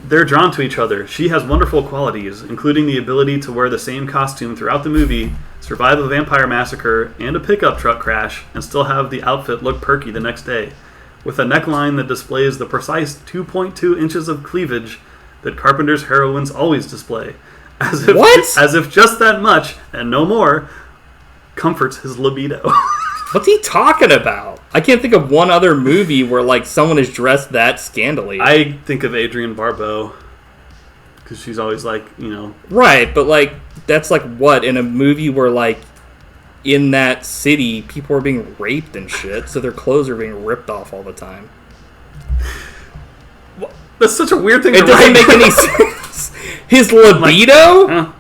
They're drawn to each other. She has wonderful qualities, including the ability to wear the same costume throughout the movie, survive a vampire massacre and a pickup truck crash, and still have the outfit look perky the next day. With a neckline that displays the precise 2.2 inches of cleavage that Carpenter's heroines always display. As if just that much, and no more, comforts his libido. What's he talking about? I can't think of one other movie where like someone is dressed that scandally. I think of Adrienne Barbeau. Because she's always like, Right, but like, that's like what? In a movie where like, in that city, people are being raped and shit, so their clothes are being ripped off all the time. That's such a weird thing to write. It doesn't make any sense. His libido?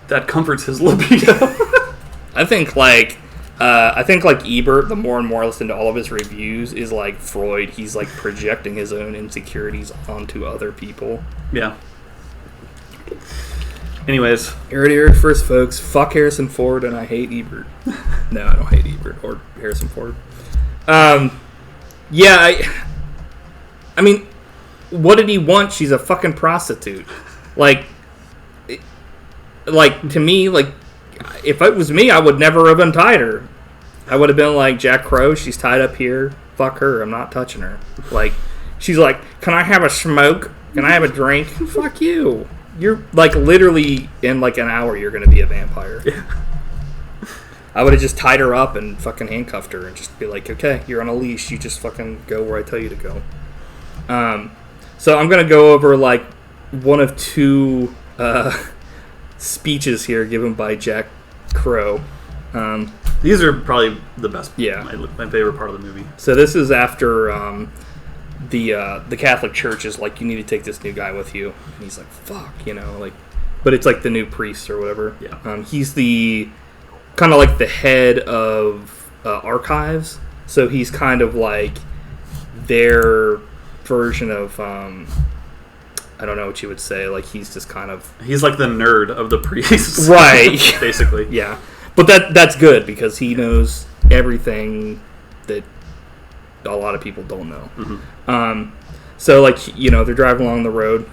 That comforts his libido. I think like Ebert, the more and more I listen to all of his reviews, is like Freud. He's like projecting his own insecurities onto other people. Yeah. Anyways. You heard it here first, folks. Fuck Harrison Ford, and I hate Ebert. No, I don't hate Ebert or Harrison Ford. Yeah, I mean, what did he want? She's a fucking prostitute. Like, to me, like, if it was me, I would never have untied her. I would have been like, Jack Crow, she's tied up here. Fuck her. I'm not touching her. Like, she's like, can I have a smoke? Can I have a drink? Fuck you. You're, like, literally, in, like, an hour, you're going to be a vampire. Yeah. I would have just tied her up and fucking handcuffed her and just be like, okay, you're on a leash. You just fucking go where I tell you to go. So I'm going to go over, like, one of two speeches here given by Jack Crow. These are probably the best. Yeah. My favorite part of the movie. So this is after... the Catholic Church is like, you need to take this new guy with you, and he's like, fuck, like, but it's like the new priest or whatever. Yeah. He's the kind of like the head of archives, so he's kind of like their version of I don't know what you would say, like he's just kind of like the nerd of the priests, right? Basically. Yeah, but that's good because he knows everything that a lot of people don't know. Mm-hmm. So like, they're driving along the road.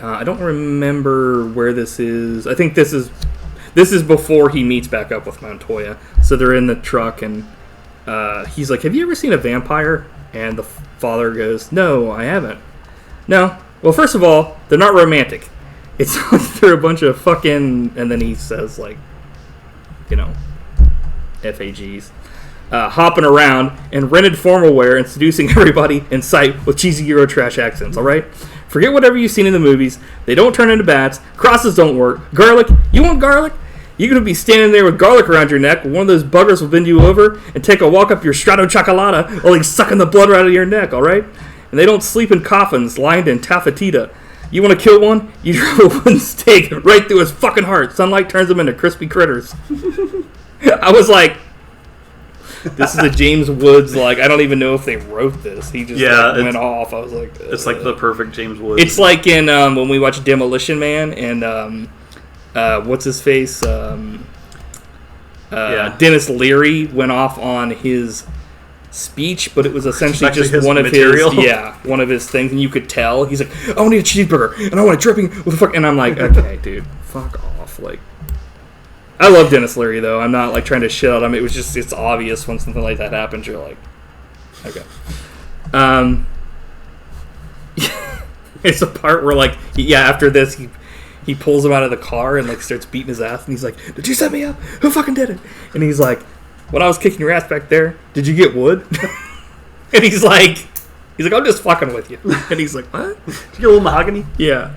I don't remember where this is. I think this is before he meets back up with Montoya. So they're in the truck and he's like, have you ever seen a vampire? And the father goes, no, I haven't. No. Well, first of all, they're not romantic. It's like they're a bunch of fucking, and then he says like, FAGs. Hopping around in rented formal wear and seducing everybody in sight with cheesy Eurotrash accents, alright? Forget whatever you've seen in the movies. They don't turn into bats. Crosses don't work. Garlic? You want garlic? You're going to be standing there with garlic around your neck. One of those buggers will bend you over and take a walk up your Strato Chocolata while he's sucking the blood right out of your neck, alright? And they don't sleep in coffins lined in taffetita. You want to kill one? You drive a wooden stake right through his fucking heart. Sunlight turns them into crispy critters. I was like... this is a James Woods, like, I don't even know if they wrote this. He just went off. I was like... It's like the perfect James Woods. It's like in, when we watched Demolition Man, and, what's his face? Dennis Leary went off on his speech, but it was essentially just one of material. one of his things, and you could tell. He's like, I want to eat a cheeseburger, and I want it dripping with the fuck... And I'm like, okay, dude, fuck off, like... I love Dennis Leary, though. I'm not, like, trying to shit on him. It was just, it's obvious when something like that happens. You're like, okay. It's a part where, like, after this, he pulls him out of the car and, like, starts beating his ass. And he's like, did you set me up? Who fucking did it? And he's like, when I was kicking your ass back there, did you get wood? And he's like, I'm just fucking with you. And he's like, what? Did you get a little mahogany? Yeah.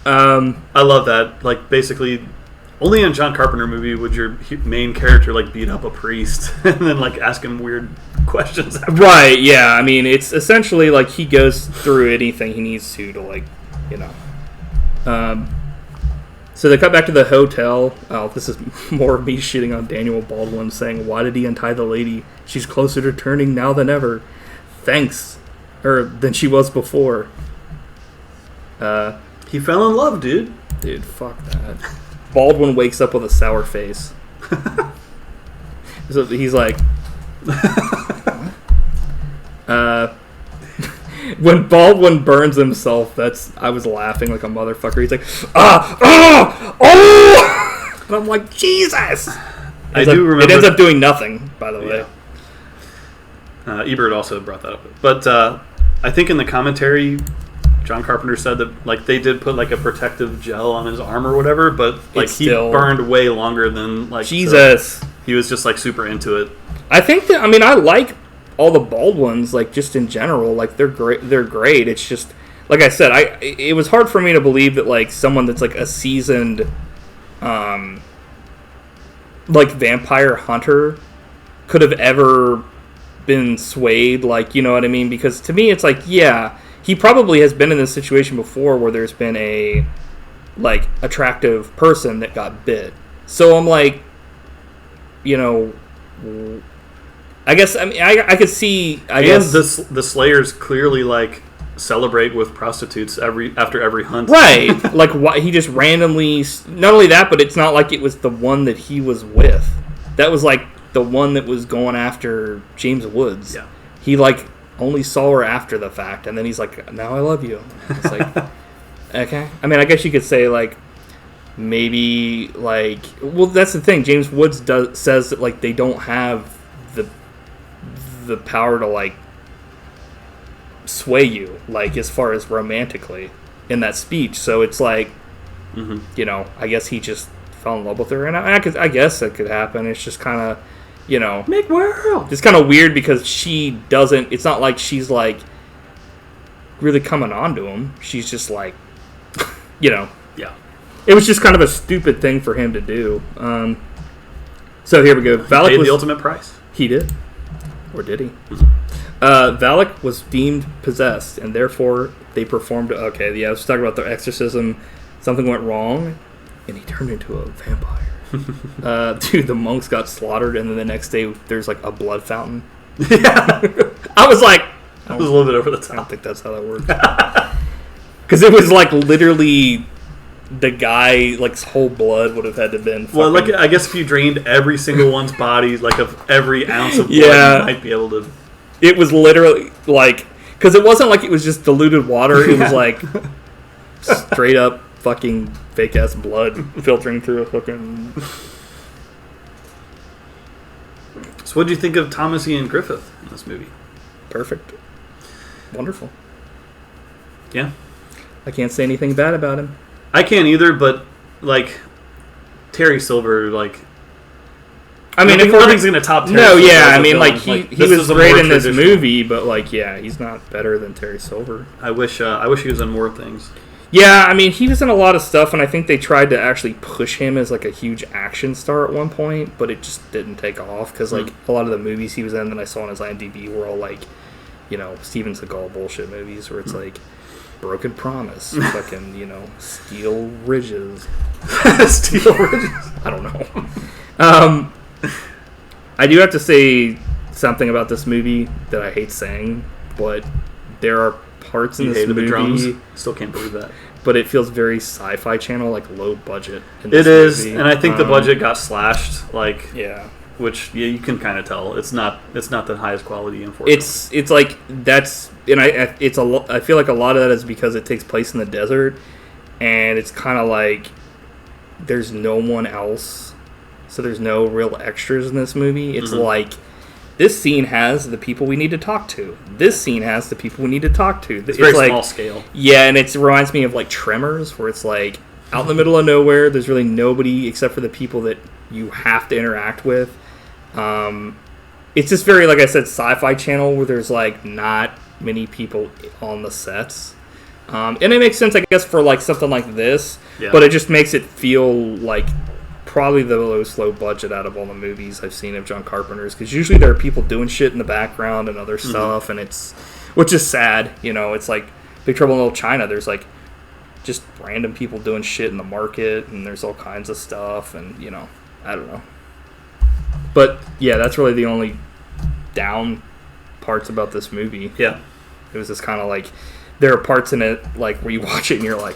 I love that. Like, basically... Only in a John Carpenter movie would your main character, like, beat up a priest and then, like, ask him weird questions after. Right, yeah. I mean, it's essentially, like, he goes through anything he needs to, like, you know. So they cut back to the hotel. Oh, this is more of me shitting on Daniel Baldwin saying, why did he untie the lady? She's closer to turning now than ever. Thanks. Or than she was before. He fell in love, dude. Dude, fuck that. Baldwin wakes up with a sour face. So he's like... when Baldwin burns himself, I was laughing like a motherfucker. He's like, oh! And I'm like, Jesus! It ends up doing nothing, by the way. Ebert also brought that up. But I think in the commentary... John Carpenter said that, like, they did put, like, a protective gel on his arm or whatever, but, like, he burned way longer than, like... Jesus! So he was just, like, super into it. I think that... I mean, I like all the Baldwins, like, just in general. Like, they're great. It's just... Like I said, it was hard for me to believe that, like, someone that's, like, a seasoned... like, vampire hunter could have ever been swayed, like, you know what I mean? Because to me, it's like, yeah... He probably has been in this situation before where there's been a, like, attractive person that got bit. So I'm like, you know, I guess, I mean, I could see, I guess. The Slayers clearly, like, celebrate with prostitutes after every hunt. Right. Like, why, he just randomly, not only that, but it's not like it was the one that he was with. That was, like, the one that was going after James Woods. Yeah. He, like... only saw her after the fact, and then he's like, now I love you. It's like, okay. I mean, I guess you could say, like, maybe, like... Well, that's the thing. James Woods says that, like, they don't have the power to, like, sway you, like, as far as romantically in that speech. So it's like, you know, I guess he just fell in love with her, and I guess that could happen. It's just kind of... You know, make world. It's kind of weird because she doesn't. It's not like she's like really coming on to him. She's just like, you know. Yeah. It was just kind of a stupid thing for him to do. So here we go. Valak paid the ultimate price. He did, or did he? Valak was deemed possessed, and therefore they performed. Okay, yeah. Let's talk about the exorcism. Something went wrong, and he turned into a vampire. Dude, the monks got slaughtered, and then the next day there's like a blood fountain. Yeah. I was like, that was a little bit over the top. I don't think that's how that works. Because it was like literally the guy, like, his whole blood would have had to have been. Well, like, I guess if you drained every single one's body, like, of every ounce of blood, you might be able to. It was literally like, because it wasn't like it was just diluted water. It was like straight up fucking fake ass blood filtering through a fucking. So, what do you think of Thomas Ian Griffith in this movie? Perfect, wonderful. Yeah, I can't say anything bad about him. I can't either, but like Terry Silver, like. I mean, nothing's gonna top Terry. No, Silver, yeah, I mean, like he was great in this traditional movie, but like, yeah, he's not better than Terry Silver. I wish he was in more things. Yeah, I mean, he was in a lot of stuff, and I think they tried to actually push him as like a huge action star at one point, but it just didn't take off because like a lot of the movies he was in that I saw on his IMDb were all like, you know, Steven Seagal bullshit movies where it's like Broken Promise, fucking, you know, Steel Ridges. Steel Ridges. I don't know. I do have to say, something about this movie that I hate saying, but there are parts in this movie. The drums. Still can't believe that. But it feels very Sci-Fi Channel, like low budget. In this movie. And I think the budget got slashed. Like, which you can kind of tell it's not the highest quality. Unfortunately, it's like that's, and I feel like a lot of that is because it takes place in the desert, and it's kind of like there's no one else, so there's no real extras in this movie. It's like, this scene has the people we need to talk to. This scene has the people we need to talk to. It's very small scale. Yeah, and it reminds me of like Tremors, where it's like out in the middle of nowhere. There's really nobody except for the people that you have to interact with. It's just very, like I said, Sci-Fi Channel, where there's like not many people on the sets. And it makes sense, I guess, for like something like this. Yeah. But it just makes it feel like probably the lowest low budget out of all the movies I've seen of John Carpenter's, because usually there are people doing shit in the background and other stuff, and which is sad, you know. It's like Big Trouble in Little China. There's like just random people doing shit in the market, and there's all kinds of stuff, and you know, I don't know. But yeah, that's really the only down parts about this movie. Yeah, it was just kind of like there are parts in it like where you watch it and you're like,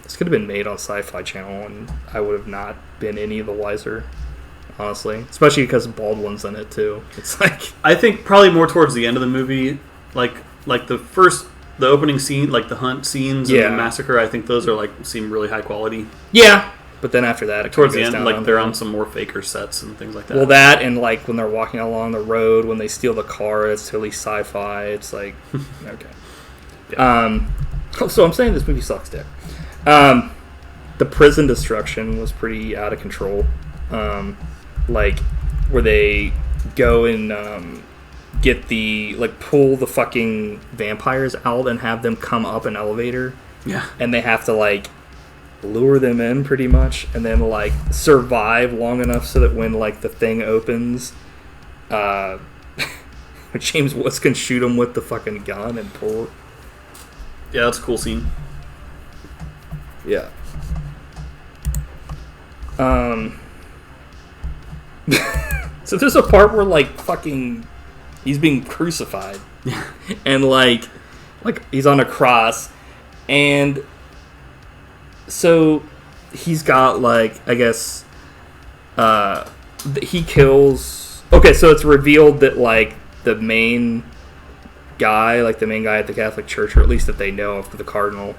this could have been made on Sci-Fi Channel, and I would have not been any the wiser, honestly. Especially because Baldwin's in it too. It's like, I think probably more towards the end of the movie, like the opening scene, like the hunt scenes and the massacre. I think those are seem really high quality. Yeah, but then after that, it towards the end, like they're on some more faker sets and things like that. Well, that and like when they're walking along the road, when they steal the car, it's totally sci-fi. It's like, okay. Yeah. So I'm saying this movie sucks, dick. The prison destruction was pretty out of control. Like where they go and get pull the fucking vampires out and have them come up an elevator. Yeah. And they have to lure them in pretty much, and then survive long enough so that when the thing opens, James Woods can shoot them with the fucking gun and pull. Yeah, that's a cool scene. Yeah. So there's a part where fucking he's being crucified. And he's on a cross, and so he's got I guess he kills. Okay, so it's revealed that the main guy, the main guy at the Catholic Church, or at least that they know of, the cardinal,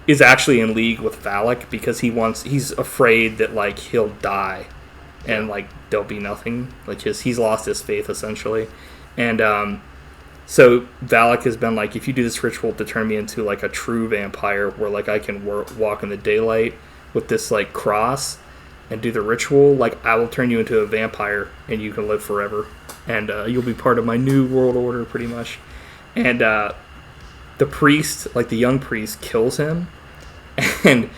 is actually in league with Valak because he's afraid that he'll die and there'll be nothing. He's lost his faith essentially, and so Valak has been if you do this ritual to turn me into a true vampire where I can walk in the daylight with this cross and do the ritual, I will turn you into a vampire and you can live forever, and you'll be part of my new world order pretty much. And the priest, the young priest, kills him, and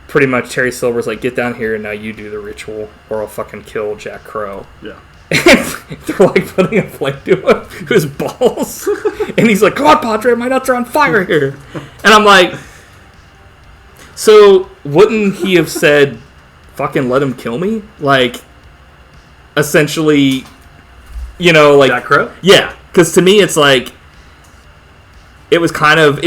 pretty much Terry Silver's get down here and now you do the ritual or I'll fucking kill Jack Crow. Yeah. And they're putting a flame to his balls, and he's come on, Padre, my nuts are on fire here. And I'm so wouldn't he have said, fucking let him kill me? Essentially, Jack Crow? Yeah, because to me it's it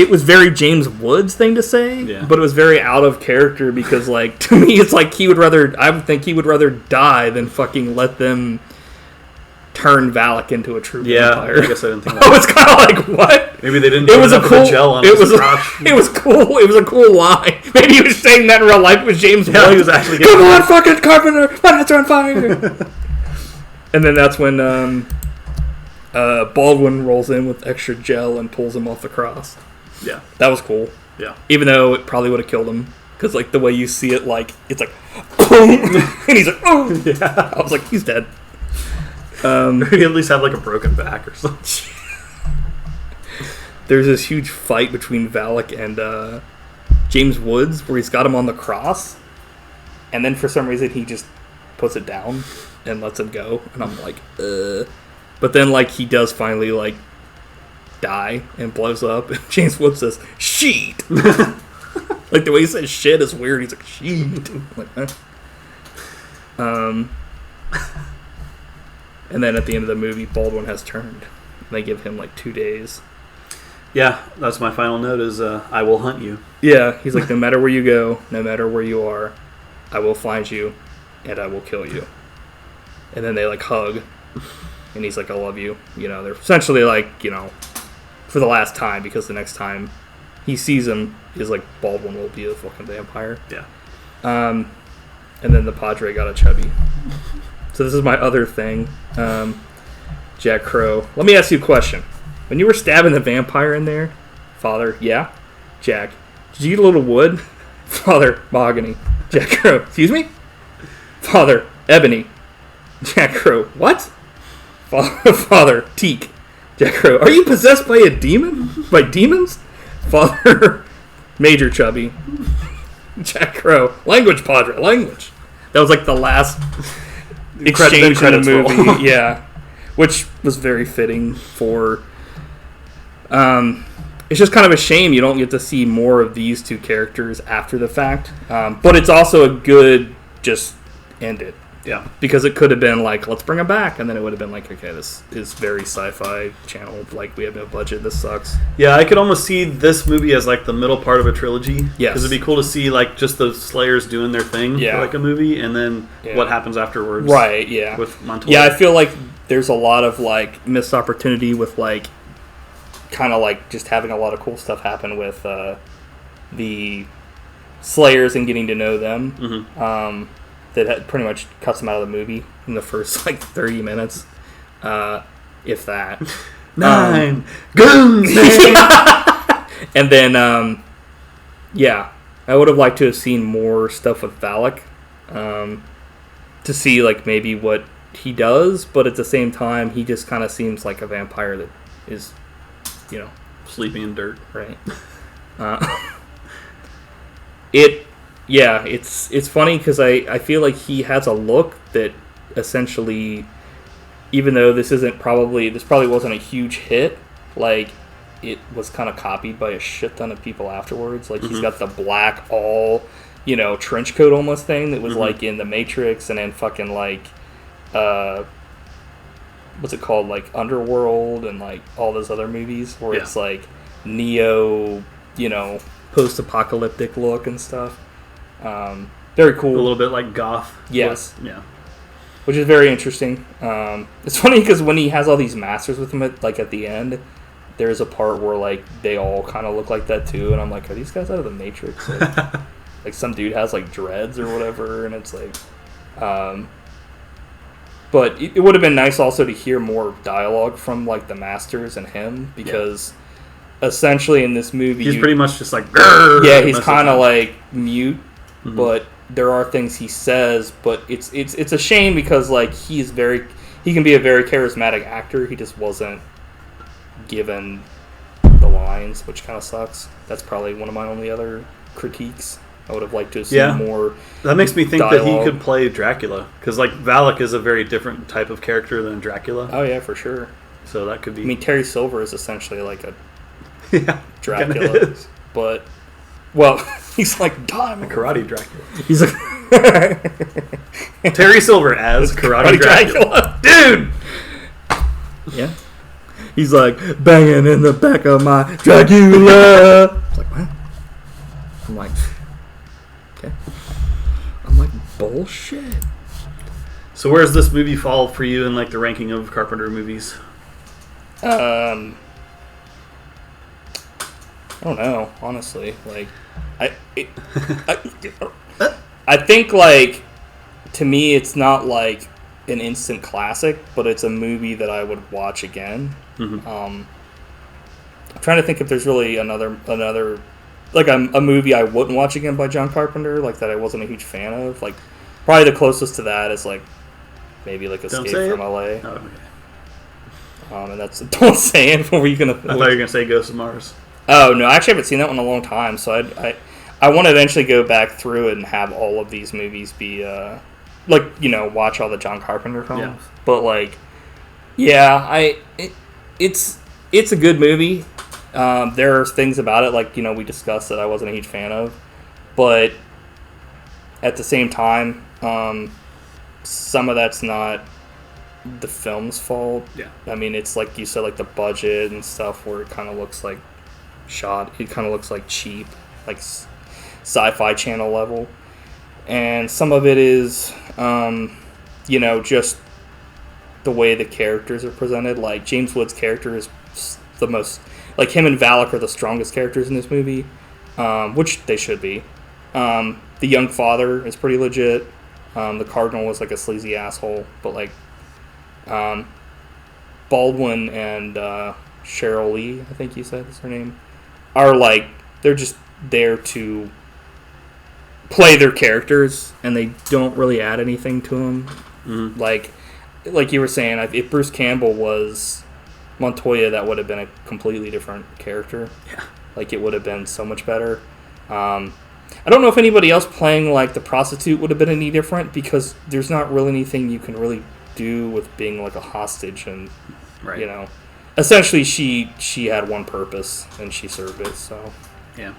was very James Woods thing to say, but it was very out of character because to me it's I would think he would rather die than fucking let them turn Valak into a true vampire. I guess I didn't think that. I was kind of what? Maybe they didn't. It was a cool gel on his crotch. It was cool. It was a cool line. Maybe he was saying that in real life with James Woods. He was actually come on, fucking Carpenter, my nuts are on fire. And then that's when Baldwin rolls in with extra gel and pulls him off the cross. Yeah, that was cool. Yeah, even though it probably would have killed him because the way you see it, it's and he's oh yeah. I was he's dead. He at least had a broken back or something. There's this huge fight between Valak and James Woods where he's got him on the cross, and then for some reason he just puts it down and lets him go, and I'm but then he does finally die and blows up, and James Woods says "sheet." The way he says shit is weird. He's sheet. And then at the end of the movie, Baldwin has turned. And they give him like 2 days. Yeah, that's my final note is I will hunt you. Yeah, he's like, no matter where you go, no matter where you are, I will find you and I will kill you. And then they like hug. And he's like, I love you. You know, they're essentially like, you know, for the last time, because the next time he sees him is like Baldwin will be a fucking vampire. Yeah. And then the Padre got a chubby. So this is my other thing. Jack Crow. Let me ask you a question. When you were stabbing the vampire in there, Father, yeah? Jack, did you eat a little wood? Father, mahogany. Jack Crow, excuse me? Father, ebony. Jack Crow, what? Father, teak. Jack Crow, are you possessed by a demon? By demons? Father, Major Chubby. Jack Crow, language, Padre, language. That was like the last exchange in the movie. Yeah. Which was very fitting for... it's just kind of a shame you don't get to see more of these two characters after the fact. But it's also a good just end it. Yeah. Because it could have been like, let's bring them back. And then it would have been like, okay, this is very sci-fi channel. Like, we have no budget. This sucks. Yeah, I could almost see this movie as like the middle part of a trilogy. Yes. Because it'd be cool to see like just the Slayers doing their thing for like a movie. And then what happens afterwards. Right, yeah. With Montoya. Yeah, I feel like there's a lot of like missed opportunity with like kind of like just having a lot of cool stuff happen with the Slayers and getting to know them. Mm-hmm. That pretty much cuts them out of the movie in the first like 30 minutes, if that. 9 goons. And then, yeah, I would have liked to have seen more stuff with Valak, to see like maybe what he does, but at the same time, he just kind of seems like a vampire that is, you know, sleeping in dirt. Right. Yeah, it's funny because I feel like he has a look that essentially, even though this probably wasn't a huge hit, like it was kind of copied by a shit ton of people afterwards. Like he's got the black all, you know, trench coat almost thing that was like in The Matrix, and then fucking like, what's it called, like Underworld and like all those other movies where it's like Neo, you know, post-apocalyptic look and stuff. Very cool. A little bit like goth. Yes. Yeah. Which is very interesting. It's funny because when he has all these masters with him at the end, there's a part where like they all kind of look like that too, and I'm like, are these guys out of The Matrix? Like some dude has like dreads or whatever, and it's like, but it would have been nice also to hear more dialogue from like the masters and him, because essentially in this movie he's pretty much just like, he's kind of like mute. But there are things he says, but it's a shame because like he can be a very charismatic actor. He just wasn't given the lines, which kind of sucks. That's probably one of my only other critiques. I would have liked to have seen more. That makes me think dialogue. That he could play Dracula, because like Valak is a very different type of character than Dracula. Oh yeah, for sure. So that could be. I mean, Terry Silver is essentially like a Dracula, but. Well, he's like Diamond. Karate Dracula. He's like Terry Silver as Karate Dracula. Dude! Yeah. He's like, banging in the back of my Dracula. It's like, what? I'm like, okay. I'm like, bullshit. So where does this movie fall for you in like the ranking of Carpenter movies? I don't know, honestly. Like, I think, like, to me, it's not, like, an instant classic, but it's a movie that I would watch again. I'm trying to think if there's really another like, a movie I wouldn't watch again by John Carpenter, like, that I wasn't a huge fan of. Like, probably the closest to that is, like, maybe, like, Escape from L.A. Oh, okay. And that's... Don't say it. What were you going to... I thought you were going to say Ghost of Mars. Oh, no, I actually haven't seen that one in a long time, so I want to eventually go back through it and have all of these movies be, like, you know, watch all the John Carpenter films. Yeah. But, like, yeah, it's a good movie. There are things about it, like, you know, we discussed that I wasn't a huge fan of. But at the same time, some of that's not the film's fault. Yeah. I mean, it's like you said, like the budget and stuff, where it kind of looks like it kind of looks like cheap, like sci-fi channel level. And some of it is, just the way the characters are presented. Like, James Woods' character is the most... Like, him and Valak are the strongest characters in this movie, which they should be. The young father is pretty legit. The Cardinal was, like, a sleazy asshole. But, like, Baldwin and Cheryl Lee, I think you said is her name, are, like... They're just there to play their characters, and they don't really add anything to them. Mm-hmm. Like you were saying, if Bruce Campbell was Montoya, that would have been a completely different character. Yeah. Like, it would have been so much better. I don't know if anybody else playing, like, the prostitute would have been any different, because there's not really anything you can really do with being, like, a hostage, and, right. Essentially she had one purpose, and she served it, so... Yeah.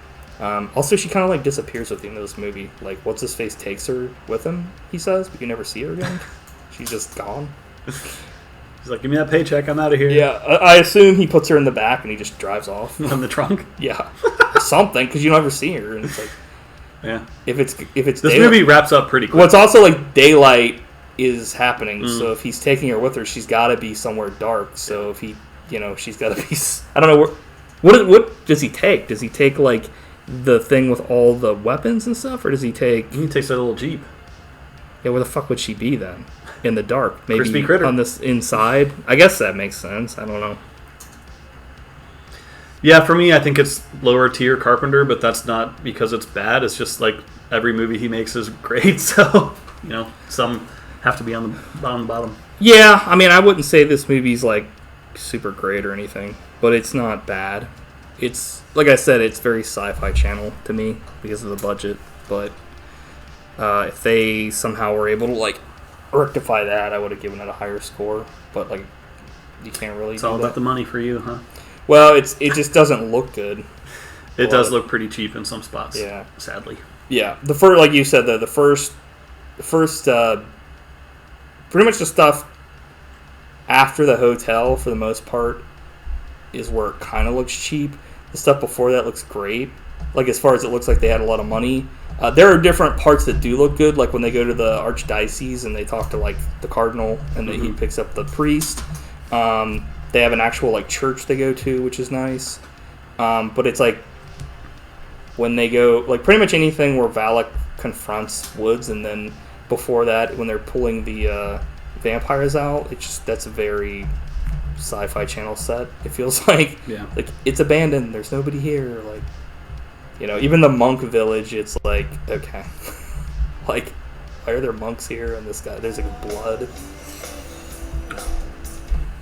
Also, she kind of, like, disappears at the end of this movie. Like, What's-His-Face takes her with him, he says, but you never see her again. She's just gone. He's like, give me that paycheck, I'm out of here. Yeah, I assume he puts her in the back and he just drives off. In the trunk? Yeah. Something, because you never see her. And it's like... Yeah. If it's this daylight, movie wraps up pretty quick. Well, it's also, like, daylight is happening, so if he's taking her with her, she's got to be somewhere dark. So if he, she's got to be... I don't know, what does he take? Does he take, like... the thing with all the weapons and stuff, or does he take... He takes that little Jeep. Yeah, where the fuck would she be then? In the dark? Maybe Crispy critter. On this inside? I guess that makes sense. I don't know. Yeah, for me, I think it's lower tier Carpenter, but that's not because it's bad. It's just like every movie he makes is great, so, some have to be on the bottom. Yeah, I mean, I wouldn't say this movie's, like, super great or anything, but it's not bad. It's, like I said, it's very Sci-Fi Channel to me because of the budget. But if they somehow were able to, like, rectify that, I would have given it a higher score. But, like, you can't really It's all about the money for you, huh? Well, it just doesn't look good. It does look pretty cheap in some spots. Yeah. Sadly. Yeah. The first, like you said, the first pretty much the stuff after the hotel, for the most part, is where it kind of looks cheap. The stuff before that looks great. Like, as far as it looks like they had a lot of money. There are different parts that do look good, like when they go to the archdiocese and they talk to, like, the cardinal, and then he picks up the priest. They have an actual, like, church they go to, which is nice. But it's like when they go, like, pretty much anything where Valak confronts Woods, and then before that, when they're pulling the vampires out, that's a very Sci-Fi Channel set. It feels like, like, it's abandoned. There's nobody here. Like, even the monk village. It's like, okay, like, why are there monks here? And this guy, there's like blood.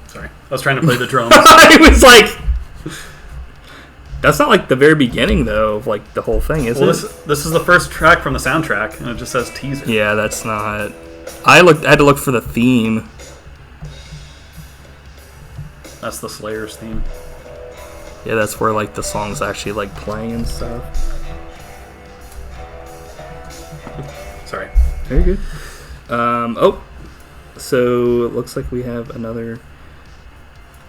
Sorry, I was trying to play the drums. It was like, that's not like the very beginning though of, like, the whole thing, is it? This is the first track from the soundtrack, and it just says teaser. Yeah, that's not. I had to look for the theme. That's the Slayer's theme. Yeah, that's where, like, the song's actually, like, playing and stuff. Sorry. Very good. So it looks like we have another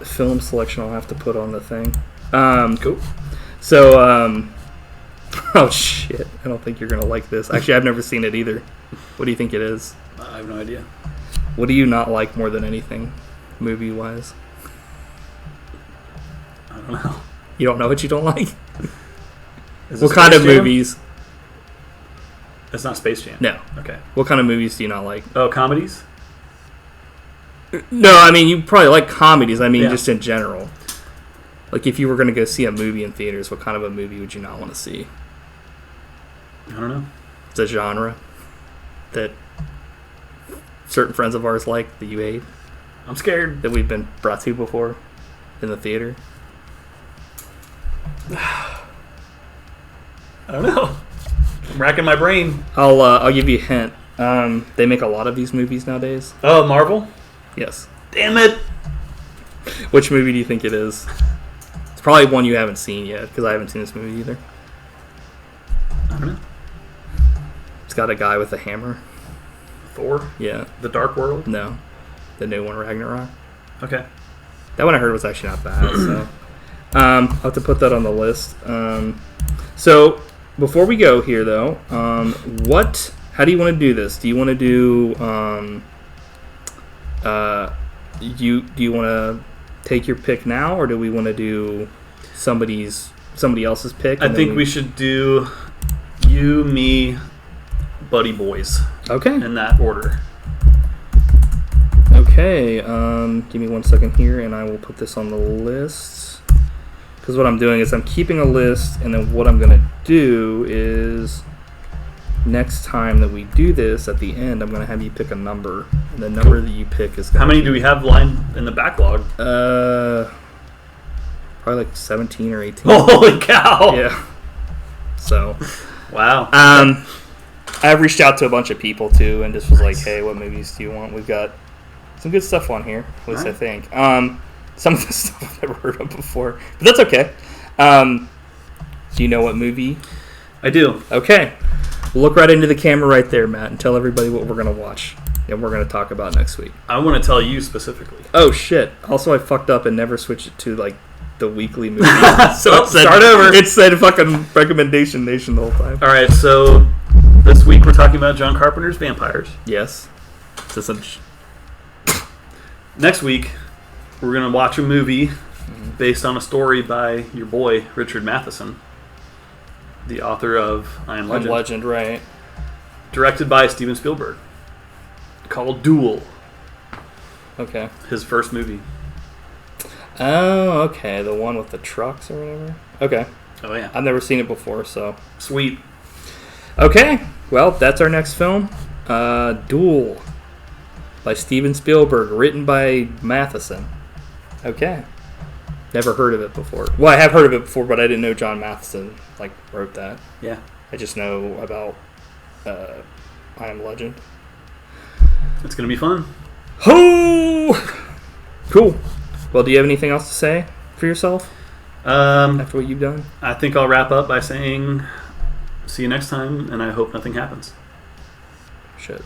film selection I'll have to put on the thing. Cool. So, oh shit, I don't think you're gonna like this. Actually, I've never seen it either. What do you think it is? I have no idea. What do you not like more than anything, movie-wise? I don't know. You don't know what you don't like? What kind of movies? It's not Space Jam. No. Okay. What kind of movies do you not like? Oh, comedies? No, I mean, you probably like comedies. I mean, just in general. Like, if you were going to go see a movie in theaters, what kind of a movie would you not want to see? I don't know. It's a genre that certain friends of ours like, that you hate. I'm scared. That we've been brought to before in the theater. I don't know. I'm racking my brain. I'll give you a hint. They make a lot of these movies nowadays. Oh, Marvel? Yes. Damn it! Which movie do you think it is? It's probably one you haven't seen yet, because I haven't seen this movie either. I don't know. It's got a guy with a hammer. Thor? Yeah. The Dark World? No. the new one, Ragnarok. Okay. That one I heard was actually not bad. So I'll have to put that on the list. So before we go here, though, how do you want to do this? Do you want to do do you want to take your pick now, or do we want to do somebody else's pick? I think we should do you, me, Buddy Boys. Okay. In that order. Okay. Give me 1 second here, and I will put this on the list. Because what I'm doing is I'm keeping a list, and then what I'm going to do is next time that we do this, at the end, I'm going to have you pick a number. And the number that you pick is going How many do we have lined in the backlog? Probably like 17 or 18. Holy cow! Yeah. So. Wow. I've reached out to a bunch of people, too, and just was like, hey, what movies do you want? We've got some good stuff on here, at least I think. Some of the stuff I've never heard of before. But that's okay. Do you know what movie? I do. Okay. Look right into the camera right there, Matt, and tell everybody what we're going to watch and we're going to talk about next week. I want to tell you specifically. Oh, shit. Also, I fucked up and never switched it to, like, the weekly movie. So start over. It said fucking Recommendation Nation the whole time. All right, so this week we're talking about John Carpenter's Vampires. Yes. Next week, we're going to watch a movie based on a story by your boy, Richard Matheson, the author of I Am Legend. Legend, right. Directed by Steven Spielberg. Called Duel. Okay. His first movie. Oh, okay. The one with the trucks or whatever? Okay. Oh, yeah. I've never seen it before, so. Sweet. Okay. Well, that's our next film. Duel. By Steven Spielberg. Written by Matheson. Okay. Never heard of it before. Well, I have heard of it before, but I didn't know John Matheson, wrote that. Yeah. I just know about I Am Legend. It's going to be fun. Oh! Cool. Well, do you have anything else to say for yourself after what you've done? I think I'll wrap up by saying see you next time, and I hope nothing happens. Shit.